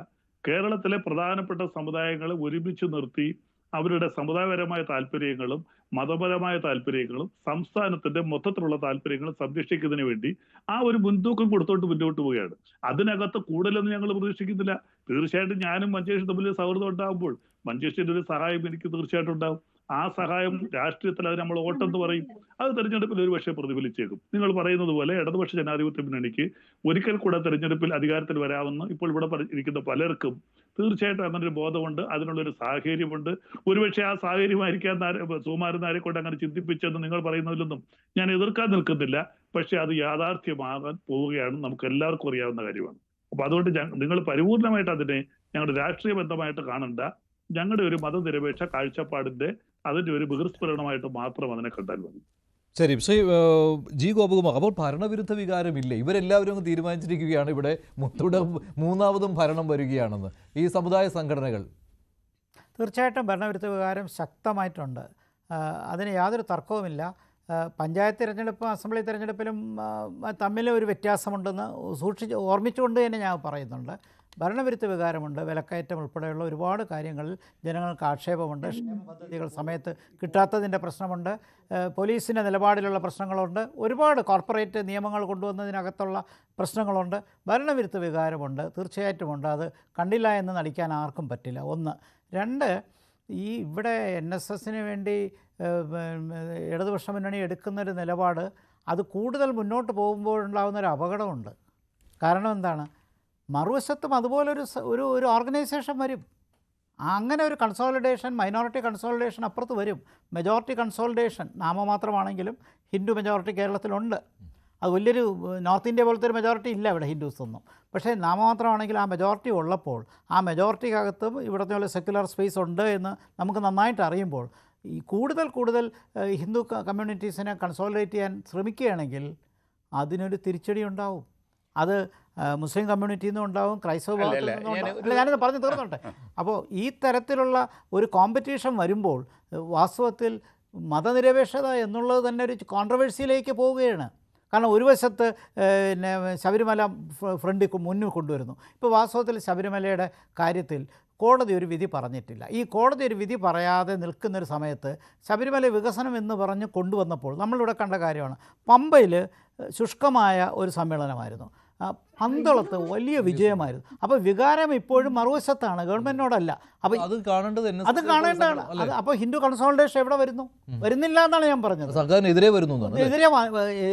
കേരളത്തിലെ പ്രധാനപ്പെട്ട സമുദായങ്ങളെ ഒരുമിച്ച് നിർത്തി അവരുടെ സമുദായപരമായ താല്പര്യങ്ങളും മതപരമായ താല്പര്യങ്ങളും സംസ്ഥാനത്തിന്റെ മൊത്തത്തിലുള്ള താല്പര്യങ്ങളും സംരക്ഷിക്കുന്നതിന് വേണ്ടി ആ ഒരു മുൻതൂക്കം കൊടുത്തോട്ട് മുന്നോട്ട് പോവുകയാണ്. അതിനകത്ത് കൂടുതലൊന്നും ഞങ്ങൾ പ്രതീക്ഷിക്കുന്നില്ല. തീർച്ചയായിട്ടും ഞാനും മഞ്ചേഷും തമ്മിൽ സൗഹൃദം ഉണ്ടാകുമ്പോൾ മഞ്ചേഷിന്റെ ഒരു സഹായം എനിക്ക് തീർച്ചയായിട്ടും ഉണ്ടാവും. ആ സഹായം രാഷ്ട്രീയത്തിൽ അത് നമ്മൾ വോട്ടെന്ന് പറയും. അത് തെരഞ്ഞെടുപ്പിൽ ഒരു പക്ഷേ പ്രതിഫലിച്ചേക്കും. നിങ്ങൾ പറയുന്നത് പോലെ ഇടതുപക്ഷ ജനാധിപത്യ മുന്നണിക്ക് ഒരിക്കൽ കൂടെ തെരഞ്ഞെടുപ്പിൽ അധികാരത്തിൽ വരാമെന്ന് ഇപ്പോൾ ഇവിടെ ഇരിക്കുന്ന പലർക്കും തീർച്ചയായിട്ടും അങ്ങനെ ഒരു ബോധമുണ്ട്, അതിനുള്ളൊരു സാഹചര്യമുണ്ട്. ഒരുപക്ഷെ ആ സാഹചര്യമായിരിക്കാൻ സുകുമാരനാരെ കൊണ്ട് അങ്ങനെ ചിന്തിപ്പിച്ചെന്ന് നിങ്ങൾ പറയുന്നതിലൊന്നും ഞാൻ എതിർക്കാൻ നിൽക്കുന്നില്ല. പക്ഷെ അത് യാഥാർത്ഥ്യമാകാൻ പോവുകയാണ്, നമുക്ക് എല്ലാവർക്കും അറിയാവുന്ന കാര്യമാണ്. അപ്പൊ അതുകൊണ്ട് നിങ്ങൾ പരിപൂർണമായിട്ട് അതിനെ ഞങ്ങളുടെ രാഷ്ട്രീയ ബന്ധമായിട്ട് കാണണ്ട. ഞങ്ങളുടെ ഒരു മതനിരപേക്ഷ കാഴ്ചപ്പാടിന്റെ അതിന്റെ ഒരു ബഹിർസ്ഫുരണമായിട്ട് മാത്രം അതിനെ കണ്ടാൽ മതി. ശരി. ശ്രീ ജി ഗോപകുമാർ, അപ്പോൾ ഭരണവിരുദ്ധ വികാരമില്ല, ഇവരെല്ലാവരും അങ്ങ് തീരുമാനിച്ചിരിക്കുകയാണ് ഇവിടെ മൂന്നാമതും ഭരണം വരികയാണെന്ന് ഈ സമുദായ സംഘടനകൾ? തീർച്ചയായിട്ടും ഭരണവിരുദ്ധ വികാരം ശക്തമായിട്ടുണ്ട്. അതിന് യാതൊരു തർക്കവുമില്ല. പഞ്ചായത്ത് തിരഞ്ഞെടുപ്പും അസംബ്ലി തിരഞ്ഞെടുപ്പിലും തമ്മിൽ ഒരു വ്യത്യാസമുണ്ടെന്ന് ഓർമ്മിച്ചുകൊണ്ട് തന്നെ ഞാൻ പറയുന്നുണ്ട്. ഭരണവിരുദ്ധ വികാരമുണ്ട്. വിലക്കയറ്റം ഉൾപ്പെടെയുള്ള ഒരുപാട് കാര്യങ്ങളിൽ ജനങ്ങൾക്ക് ആക്ഷേപമുണ്ട്. ക്ഷേമ പദ്ധതികൾ സമയത്ത് കിട്ടാത്തതിൻ്റെ പ്രശ്നമുണ്ട്. പോലീസിൻ്റെ നിലപാടിലുള്ള പ്രശ്നങ്ങളുണ്ട്. ഒരുപാട് കോർപ്പറേറ്റ് നിയമങ്ങൾ കൊണ്ടുവന്നതിനകത്തുള്ള പ്രശ്നങ്ങളുണ്ട്. ഭരണവിരുദ്ധ വികാരമുണ്ട്, തീർച്ചയായിട്ടുമുണ്ട്. അത് കണ്ടില്ല എന്ന് നടിക്കാൻ ആർക്കും പറ്റില്ല. ഒന്ന്. രണ്ട്, ഈ ഇവിടെ NSSന് വേണ്ടി ഇടതുപക്ഷ മുന്നണി എടുക്കുന്നൊരു നിലപാട് അത് കൂടുതൽ മുന്നോട്ട് പോകുമ്പോഴുണ്ടാകുന്നൊരു അപകടമുണ്ട്. കാരണം എന്താണ്? മറുവശത്തും അതുപോലൊരു ഒരു ഓർഗനൈസേഷൻ വരും. അങ്ങനെ ഒരു കൺസോളിഡേഷൻ, മൈനോറിറ്റി കൺസോളിഡേഷൻ അപ്പുറത്ത് വരും. മെജോറിറ്റി കൺസോളിഡേഷൻ നാമമാത്രമാണെങ്കിലും ഹിന്ദു മെജോറിറ്റി കേരളത്തിലുണ്ട്. അത് വലിയൊരു നോർത്ത് ഇന്ത്യ പോലത്തെ ഒരു മെജോറിറ്റി ഇല്ല ഇവിടെ ഹിന്ദുസ് ഒന്നും. പക്ഷേ നാമമാത്രമാണെങ്കിൽ ആ മെജോറിറ്റി ഉള്ളപ്പോൾ ആ മെജോറിറ്റിക്കകത്തും ഇവിടുത്തെ പോലെ സെക്യുലർ സ്പേസ് ഉണ്ട് എന്ന് നമുക്ക് നന്നായിട്ട് അറിയുമ്പോൾ ഈ കൂടുതൽ ഹിന്ദു കമ്മ്യൂണിറ്റീസിനെ കൺസോളിഡേറ്റ് ചെയ്യാൻ ശ്രമിക്കുകയാണെങ്കിൽ അതിനൊരു തിരിച്ചടി ഉണ്ടാവും. അത് മുസ്ലിം കമ്മ്യൂണിറ്റിയിൽ നിന്നും ഉണ്ടാവും, ക്രൈസ്തവ ഭാഗത്തു നിന്നും ഉണ്ടാവും. അല്ല, ഞാനിത് പറഞ്ഞു തീർന്നോട്ടെ. അപ്പോൾ ഈ തരത്തിലുള്ള ഒരു കോമ്പറ്റീഷൻ വരുമ്പോൾ വാസ്തവത്തിൽ മതനിരപേക്ഷത എന്നുള്ളത് തന്നെ ഒരു കോൺട്രവേഴ്സിയിലേക്ക് പോവുകയാണ്. കാരണം ഒരു വശത്ത് പിന്നെ ശബരിമല മുന്നിൽ കൊണ്ടുവരുന്നു. ഇപ്പോൾ വാസ്തവത്തിൽ ശബരിമലയുടെ കാര്യത്തിൽ കോടതി ഒരു വിധി പറഞ്ഞിട്ടില്ല. ഈ കോടതി ഒരു വിധി പറയാതെ നിൽക്കുന്നൊരു സമയത്ത് ശബരിമല വികസനം എന്ന് പറഞ്ഞ് കൊണ്ടുവന്നപ്പോൾ നമ്മളിവിടെ കണ്ട കാര്യമാണ്. പമ്പയിൽ ശുഷ്കമായ ഒരു സമ്മേളനമായിരുന്നു. പന്തളത്ത് വലിയ വിജയമായിരുന്നു. അപ്പോൾ വികാരം ഇപ്പോഴും മറുവശത്താണ്, ഗവൺമെൻറ്റിനോടല്ല. അപ്പോൾ അത് കാണേണ്ടതാണ്. അപ്പോൾ ഹിന്ദു കൺസോളിഡേഷൻ എവിടെ വരുന്നില്ല എന്നാണ് ഞാൻ പറഞ്ഞത്. സർക്കാരിനെതിരെ വരുന്നു.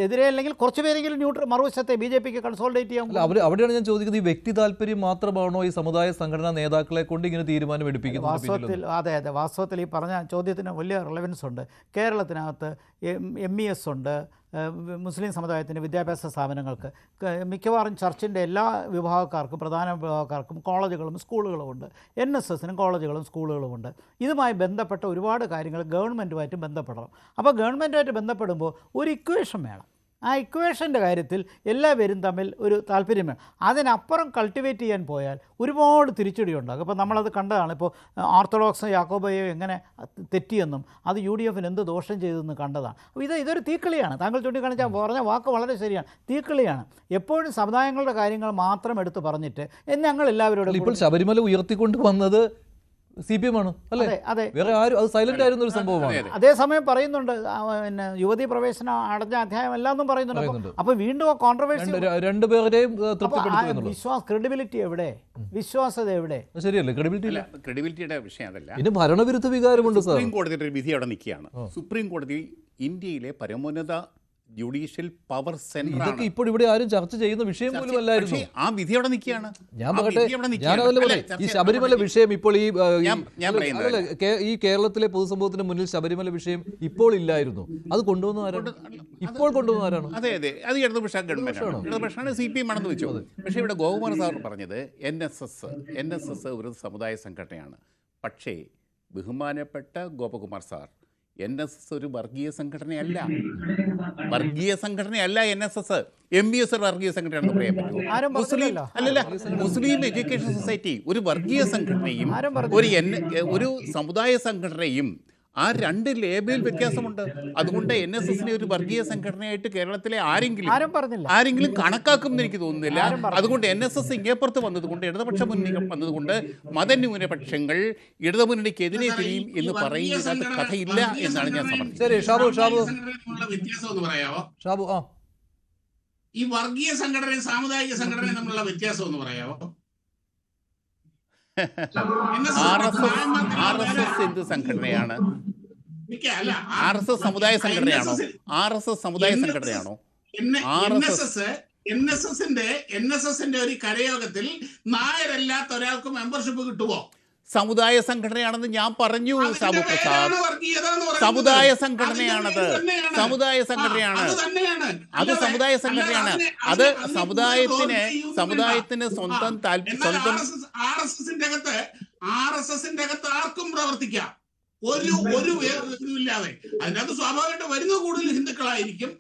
എതിരെ അല്ലെങ്കിൽ കുറച്ച് പേരെങ്കിലും മറുവശത്തെ BJPക്ക് കൺസോളിഡേറ്റ് ചെയ്യാൻ. അവിടെയാണ് ഞാൻ ചോദിക്കുന്നത്, ഈ വ്യക്തി താല്പര്യം മാത്രമാണോ ഈ സമുദായ സംഘടനാ നേതാക്കളെ കൊണ്ട് ഇങ്ങനെ തീരുമാനം എടുപ്പിക്കുന്നത്? വാസ്തവത്തിൽ അതെ, വാസ്തവത്തിൽ ഈ പറഞ്ഞ ചോദ്യത്തിന് വലിയ റിലവൻസ് ഉണ്ട്. കേരളത്തിനകത്ത് MES ഉണ്ട്, മുസ്ലിം സമുദായത്തിൻ്റെ വിദ്യാഭ്യാസ സ്ഥാപനങ്ങൾക്ക് മിക്കവാറും ചർച്ചിൻ്റെ എല്ലാ വിഭാഗക്കാർക്കും, പ്രധാന വിഭാഗക്കാർക്കും കോളേജുകളും സ്കൂളുകളുമുണ്ട്. NSSനും കോളേജുകളും സ്കൂളുകളുമുണ്ട്. ഇതുമായി ബന്ധപ്പെട്ട ഒരുപാട് കാര്യങ്ങൾ ഗവൺമെൻറ്റുമായിട്ട് ബന്ധപ്പെടണം. അപ്പോൾ ഗവൺമെൻറ്റുമായിട്ട് ബന്ധപ്പെടുമ്പോൾ ഒരു ഇക്വേഷൻ വേണം. ആ ഇക്വേഷൻ്റെ കാര്യത്തിൽ എല്ലാവരും തമ്മിൽ ഒരു താല്പര്യം വേണം. അതിനപ്പുറം കൾട്ടിവേറ്റ് ചെയ്യാൻ പോയാൽ ഒരുപാട് തിരിച്ചടി ഉണ്ടാകും. ഇപ്പോൾ നമ്മളത് കണ്ടതാണ്. ഇപ്പോൾ ഓർത്തഡോക്സ് യാക്കോബയോ എങ്ങനെ തെറ്റിയെന്നും അത് UDFന് എന്ത് ദോഷം ചെയ്തെന്ന് കണ്ടതാണ്. അപ്പോൾ ഇതൊരു തീക്കളിയാണ്. താങ്കൾ ചൂണ്ടിക്കാണിച്ചാൽ പറഞ്ഞ വാക്ക് വളരെ ശരിയാണ്, തീക്കളിയാണ്. എപ്പോഴും സമുദായങ്ങളുടെ കാര്യങ്ങൾ മാത്രം എടുത്ത് പറഞ്ഞിട്ട് ഞങ്ങളെല്ലാവരോടും. ഇപ്പോൾ ശബരിമല ഉയർത്തിക്കൊണ്ട് വന്നത് CPM ആണ് അല്ലേ? അതെ, വേറെ ആരും അത് സൈലന്റ് ആയിരുന്ന ഒരു സംഭവമാണ്. അതേസമയം പറയുന്നുണ്ട് പിന്നെ യുവതീ പ്രവേശനം അടഞ്ഞ അധ്യായം എല്ലാന്നും പറയുന്നുണ്ട്. അപ്പോൾ വീണ്ടും കോൺട്രവേഴ്സി രണ്ടുപേരെയും ക്രെഡിബിലിറ്റി എവിടെ, വിശ്വാസത എവിടെ? ശരിയല്ലേ? ക്രെഡിബിലിറ്റിയുടെ വിഷയം അതല്ല. പിന്നെ ഭരണവിരുദ്ധ വികാരമുണ്ട്. സുപ്രീം കോടതിയുടെ ഒരു വിധി അവിടെ നിൽക്കുകയാണ്. സുപ്രീം കോടതി ഇന്ത്യയിലെ പരമോന്നത ജുഡീഷ്യൽ പവർ സെന്റർ. ഇതൊക്കെ ഇപ്പോൾ ഇവിടെ ആരും ചർച്ച ചെയ്യുന്ന വിഷയം പോലും അല്ലായിരുന്നു. ആ വിധി അവിടെ നിൽക്കുകയാണ്. ഞാൻ പറയട്ടെ, ഈ ശബരിമല വിഷയം ഇപ്പോൾ ഈ കേരളത്തിലെ പൊതുസമൂഹത്തിന് മുന്നിൽ ശബരിമല വിഷയം ഇപ്പോൾ ഇല്ലായിരുന്നു. അത് കൊണ്ടുവന്ന ആരാണ്? ഇപ്പോൾ കൊണ്ടുവന്ന ആരാണ്? അതെ, അത് ഇടതുപക്ഷ ഗവൺമെന്റാണ്, ഇടതുപക്ഷമാണ്, CPM ആണെന്ന് വെച്ചു. പക്ഷേ ഇവിടെ ഗോകുമാർ സാർ പറഞ്ഞത് NSS ഒരു സമുദായ സംഘടനയാണ്. പക്ഷേ ബഹുമാനപ്പെട്ട ഗോപകുമാർ സാർ, NSS ഒരു വർഗീയ സംഘടനയല്ല. NSS. MBS ഒരു വർഗീയ സംഘടനയാണെന്ന് പറയാൻ പറ്റുമോ? മുസ്ലിം എഡ്യൂക്കേഷൻ സൊസൈറ്റി ഒരു വർഗീയ സംഘടനയും ഒരു സമുദായ സംഘടനയും, ആ രണ്ട് ലേബലിൽ വ്യത്യാസമുണ്ട്. അതുകൊണ്ട് NSSനെ ഒരു വർഗീയ സംഘടനയായിട്ട് കേരളത്തിലെ ആരെങ്കിലും കണക്കാക്കുമെന്ന് എനിക്ക് തോന്നുന്നില്ല. അതുകൊണ്ട് NSS ഇങ്ങേപ്പുറത്ത് വന്നതുകൊണ്ട്, ഇടതുപക്ഷ മുന്നണി വന്നതുകൊണ്ട് മതന്യൂനപക്ഷങ്ങൾ ഇടതുമുന്നണിക്കെതിരെ തിരിയും എന്ന് പറയുന്നത് കഥയില്ല എന്നാണ് ഞാൻ സമർത്ഥിച്ചത്. ഈ വർഗീയ സംഘടനയും സാമുദായിക സംഘടനയും തമ്മിലുള്ള വ്യത്യാസം എന്ന് പറയാമോ? RSS എന്ത് സംഘടനയാണ്? RSS സമുദായ സംഘടനയാണോ? NSSന്റെ ഒരു കരയോഗത്തിൽ നായരല്ലാത്ത ഒരാൾക്ക് മെമ്പർഷിപ്പ് കിട്ടുമോ? സമുദായ സംഘടനയാണെന്ന് ഞാൻ പറഞ്ഞു സാബു പ്രസാദ്. സമുദായ സംഘടനയാണത്. അത് സമുദായത്തിന് സ്വന്തം RSSന്റെ അകത്ത് ആർക്കും പ്രവർത്തിക്കാം, ഒരു ഇല്ലാതെ. അതിനകത്ത് സ്വാഭാവികമായിട്ട് വരുന്നത് കൂടുതൽ ഹിന്ദുക്കളായിരിക്കും.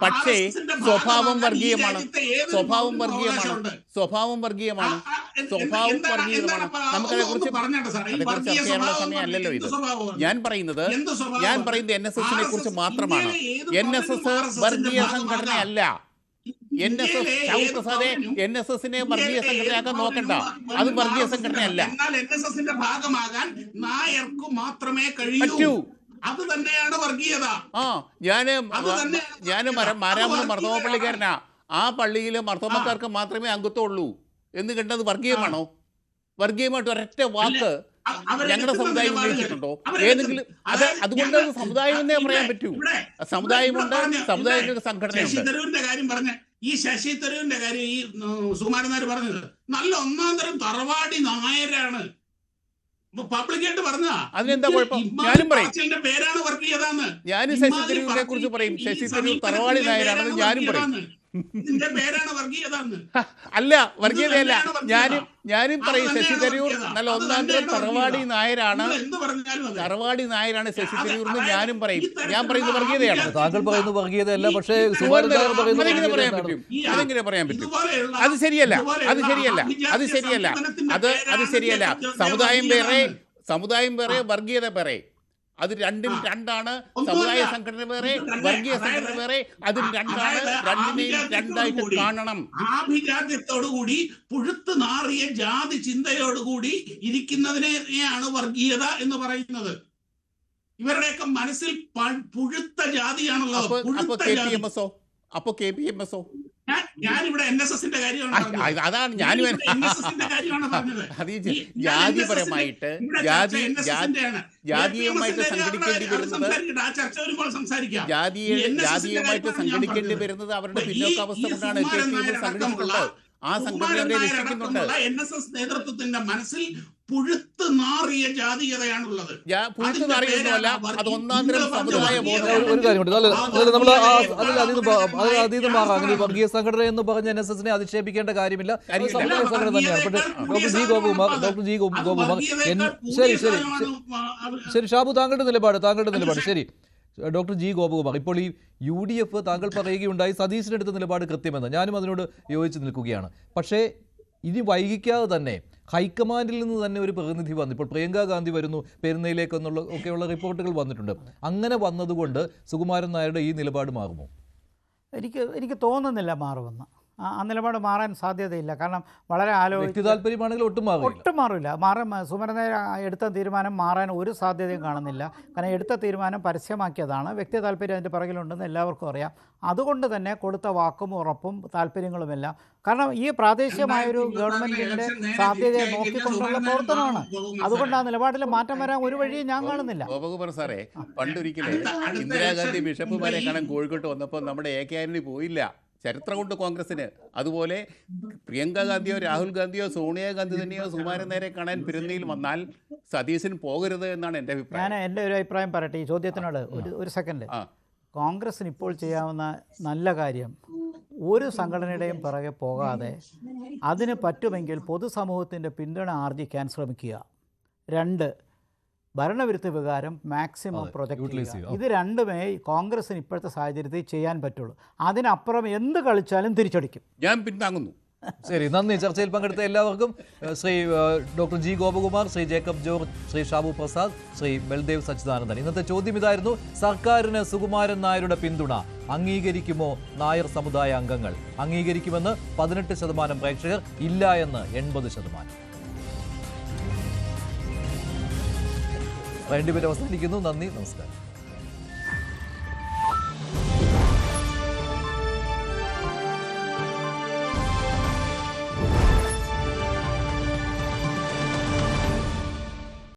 പക്ഷേ സ്വഭാവം വർഗീയമാണ്. സ്വഭാവം വർഗീയതമാണ്. നമുക്കതേക്കുറിച്ച് ചർച്ച ചെയ്യാനുള്ള സമയമല്ലല്ലോ ഇത്. ഞാൻ പറയുന്നത് NSS-നെ കുറിച്ച് മാത്രമാണ്. NSS വർഗീയ സംഘടനയല്ല. പ്രസാദെ NSS-നെ വർഗീയ സംഘടനയാക്കാൻ നോക്കണ്ട. അത് വർഗീയ സംഘടനയല്ല. NSS-ന്റെ ഭാഗമാകാൻ നായർക്ക് മാത്രമേ കഴിയൂ. അത് തന്നെയാണ് വർഗീയത. ഞാന് മാരാമൂന്ന് മർത്തോമപ്പള്ളിക്കാരനാ. ആ പള്ളിയിലെ മർത്തോമക്കാർക്ക് മാത്രമേ അംഗത്വം ഉള്ളൂ എന്ന് കണ്ടത് വർഗീയമാണോ? വർഗീയമായിട്ട് ഒരൊറ്റ വാക്ക് ഞങ്ങളുടെ സമുദായം ഉപയോഗിച്ചിട്ടുണ്ടോ ഏതെങ്കിലും? അതുകൊണ്ട് സമുദായം എന്നേ പറയാൻ പറ്റൂ. സമുദായമുണ്ട്, സമുദായങ്ങൾക്ക് സംഘടനയുണ്ട്. കാര്യം പറഞ്ഞ ഈ ശശി തരൂരിന്റെ കാര്യം ഈ സുകുമാരൻ നായർ പറഞ്ഞത് നല്ല ഒന്നാം തരം തറവാടി നായരാണ്. പബ്ലിക്കായിട്ട് പറഞ്ഞതാ. അതിനെന്താ കുഴപ്പം? ഞാനും പറയും. പേരാണ് വർഗീയതാന്ന്. ഞാനും ശശി തരൂരിനെ കുറിച്ച് പറയും. ശശി തരൂർ തറവാടി നായരാണെന്ന് ഞാനും പറയും. ഇതിന്റെ പേരാണ് വർഗീയതാന്ന്. അല്ല, വർഗീയതയല്ല. ഞാനും പറയും ശശി തരൂർ നല്ല ഒന്നാം തരം തറവാടി നായരാണ്. തറവാടി നായരാണ് ശശി തരൂർ എന്ന് ഞാനും പറയും. ഞാൻ പറയുന്നത് വർഗീയതയാണ്. താങ്കൾ പറയുന്നത് വർഗീയതയല്ല. പക്ഷേ അതെങ്ങനെ പറയാൻ പറ്റും? അത് ശരിയല്ല. സമുദായം വേറെ വർഗീയത വേറെ. അത് രണ്ടും രണ്ടാണ്. സമുദായ സംഘടന വേറെ, വർഗീയ സംഘടന വേറെ. അതും രണ്ടാണ്. രണ്ടിനെയും രണ്ടായിട്ട് കാണണം. ആഭിജാത്യത്തോടുകൂടി പുഴുത്ത് നാറിയ ജാതി ചിന്തയോടുകൂടി ഇരിക്കുന്നതിനെയാണ് വർഗീയത എന്ന് പറയുന്നത്. ഇവരുടെയൊക്കെ മനസ്സിൽ പുഴുത്ത ജാതിയാണുള്ളത്. അപ്പൊ KPMSO ഞാനിവിടെ NSS-ന്റെ കാര്യമാണ്. അതാണ് ഞാനും ജാതിപരമായിട്ട് ജാതീയമായിട്ട് സംഘടിക്കേണ്ടി വരുന്നത് ജാതീയമായിട്ട് സംഘടിക്കേണ്ടി വരുന്നത് അവരുടെ പിന്നോക്കാവസ്ഥ കൊണ്ടാണ്. KPMS സംഘടിച്ചിട്ടുണ്ട്. ആ സംഘടന രക്ഷിക്കുന്നുണ്ട്. NSS നേതൃത്വത്തിന്റെ മനസ്സിൽ പുഴുത്ത് നാറിയ ജാതീയതയാണുള്ളത്. പുഴുത്ത് നാറിയൊന്നുമല്ല, അത് ഒന്നാം തരം സമുദായ ബോധം. ഒരു കാര്യമുണ്ട്. നമ്മൾ അതീതം മാറാം. അങ്ങനെ വർഗീയ സംഘടന എന്ന് പറഞ്ഞ NSS-നെ അധിക്ഷേപിക്കേണ്ട കാര്യമില്ല. സമുദായ സംഘടന തന്നെയാണ്. ഡോക്ടർ ജി ഗോപകുമാർ ശരി. ഷാബു, താങ്കളുടെ നിലപാട് ശരി. ഡോക്ടർ ജി ഗോപകുമാർ, ഇപ്പോൾ ഈ UDF താങ്കൾ പറയുകയുണ്ടായി സതീശിനെടുത്ത നിലപാട് കൃത്യമെന്ന്. ഞാനും അതിനോട് യോജിച്ച് നിൽക്കുകയാണ്. പക്ഷേ ഇനി വൈകിക്കാതെ തന്നെ ഹൈക്കമാൻഡിൽ നിന്ന് തന്നെ ഒരു പ്രതിനിധി വന്നു. ഇപ്പോൾ പ്രിയങ്ക ഗാന്ധി വരുന്നു പെരുന്നയിലേക്കെന്നുള്ള ഒക്കെയുള്ള റിപ്പോർട്ടുകൾ വന്നിട്ടുണ്ട്. അങ്ങനെ വന്നതുകൊണ്ട് സുകുമാരൻ നായരുടെ ഈ നിലപാട് മാറുമോ? എനിക്ക് തോന്നുന്നില്ല മാറുമെന്ന്. ആ നിലപാട് മാറാൻ സാധ്യതയില്ല. കാരണം വളരെ വ്യക്തി താല്പര്യമാണെങ്കിൽ ഒട്ടും മാറില്ല. സുകുമാരൻ നായർ എടുത്ത തീരുമാനം മാറാൻ ഒരു സാധ്യതയും കാണുന്നില്ല. കാരണം എടുത്ത തീരുമാനം പരസ്യമാക്കിയതാണ്. വ്യക്തി താല്പര്യം അതിൻ്റെ പിറകിലുണ്ടെന്ന് എല്ലാവർക്കും അറിയാം. അതുകൊണ്ട് തന്നെ കൊടുത്ത വാക്കും ഉറപ്പും താല്പര്യങ്ങളുമെല്ലാം, കാരണം ഈ പ്രാദേശികമായൊരു ഗവൺമെൻറ്റിൻ്റെ സാധ്യതയെ നോക്കിക്കൊണ്ടുള്ള പ്രവർത്തനമാണ്. അതുകൊണ്ട് ആ നിലപാടിൽ മാറ്റം വരാൻ ഒരു വഴിയും ഞാൻ കാണുന്നില്ല. ഗോപകുമാർ സാറേ, പണ്ടൊരിക്കലേ ഇന്ദിരാഗാന്ധി ബിഷപ്പുമാരെ കാണാൻ കോഴിക്കോട്ട് വന്നപ്പോൾ നമ്മുടെ AK ആന്റണി പോയില്ല. ചരിത്രമുണ്ട് കോൺഗ്രസിന്. അതുപോലെ പ്രിയങ്ക ഗാന്ധിയോ രാഹുൽ ഗാന്ധിയോ സോണിയാഗാന്ധി തന്നെയോ സുകുമാരൻ നായരെ കാണാൻ പെരുന്നയിൽ വന്നാൽ സതീശന് പോകരുത് എന്നാണ് എൻ്റെ അഭിപ്രായം. ഞാൻ എൻ്റെ ഒരു അഭിപ്രായം പറയട്ടെ ഈ ചോദ്യത്തിനോട്. ഒരു സെക്കൻഡ്. കോൺഗ്രസിന് ഇപ്പോൾ ചെയ്യാവുന്ന നല്ല കാര്യം ഒരു സംഘടനയുടെയും പിറകെ പോകാതെ അതിന് പറ്റുമെങ്കിൽ പൊതുസമൂഹത്തിൻ്റെ പിന്തുണ ആർജിക്കാൻ ശ്രമിക്കുക. 2, ഭരണവിരുദ്ധ വികാരം മാക്സിമം പ്രൊജക്റ്റ് ചെയ്യുക. ഇത് രണ്ടുമേ കോൺഗ്രസിന് ഇപ്പോഴത്തെ സാഹചര്യത്തിൽ ചെയ്യാൻ പറ്റുള്ളൂ. അതിനപ്പുറം എന്ത് കളിച്ചാലും തിരിച്ചടിക്കും. ഞാൻ പിന്താങ്ങുന്നു. ശരി, നന്ദി. ചർച്ചയിൽ പങ്കെടുത്ത എല്ലാവർക്കും. Shri doctor G Gopakumar, Shri Jacob George, Shri Shabu Prasad, Shri Baldev Sachidanandan. ഇന്നത്തെ ചോദ്യം ഇതായിരുന്നു: സർക്കാരിന് സുകുമാരൻ നായരുടെ പിന്തുണ അംഗീകരിക്കുമോ നായർ സമുദായ അംഗങ്ങൾ? അംഗീകരിക്കുമെന്ന് 18% പ്രേക്ഷകർ, ഇല്ല എന്ന് 80%. രണ്ടുപേരും അവസാനിക്കുന്നു. നന്ദി, നമസ്കാരം.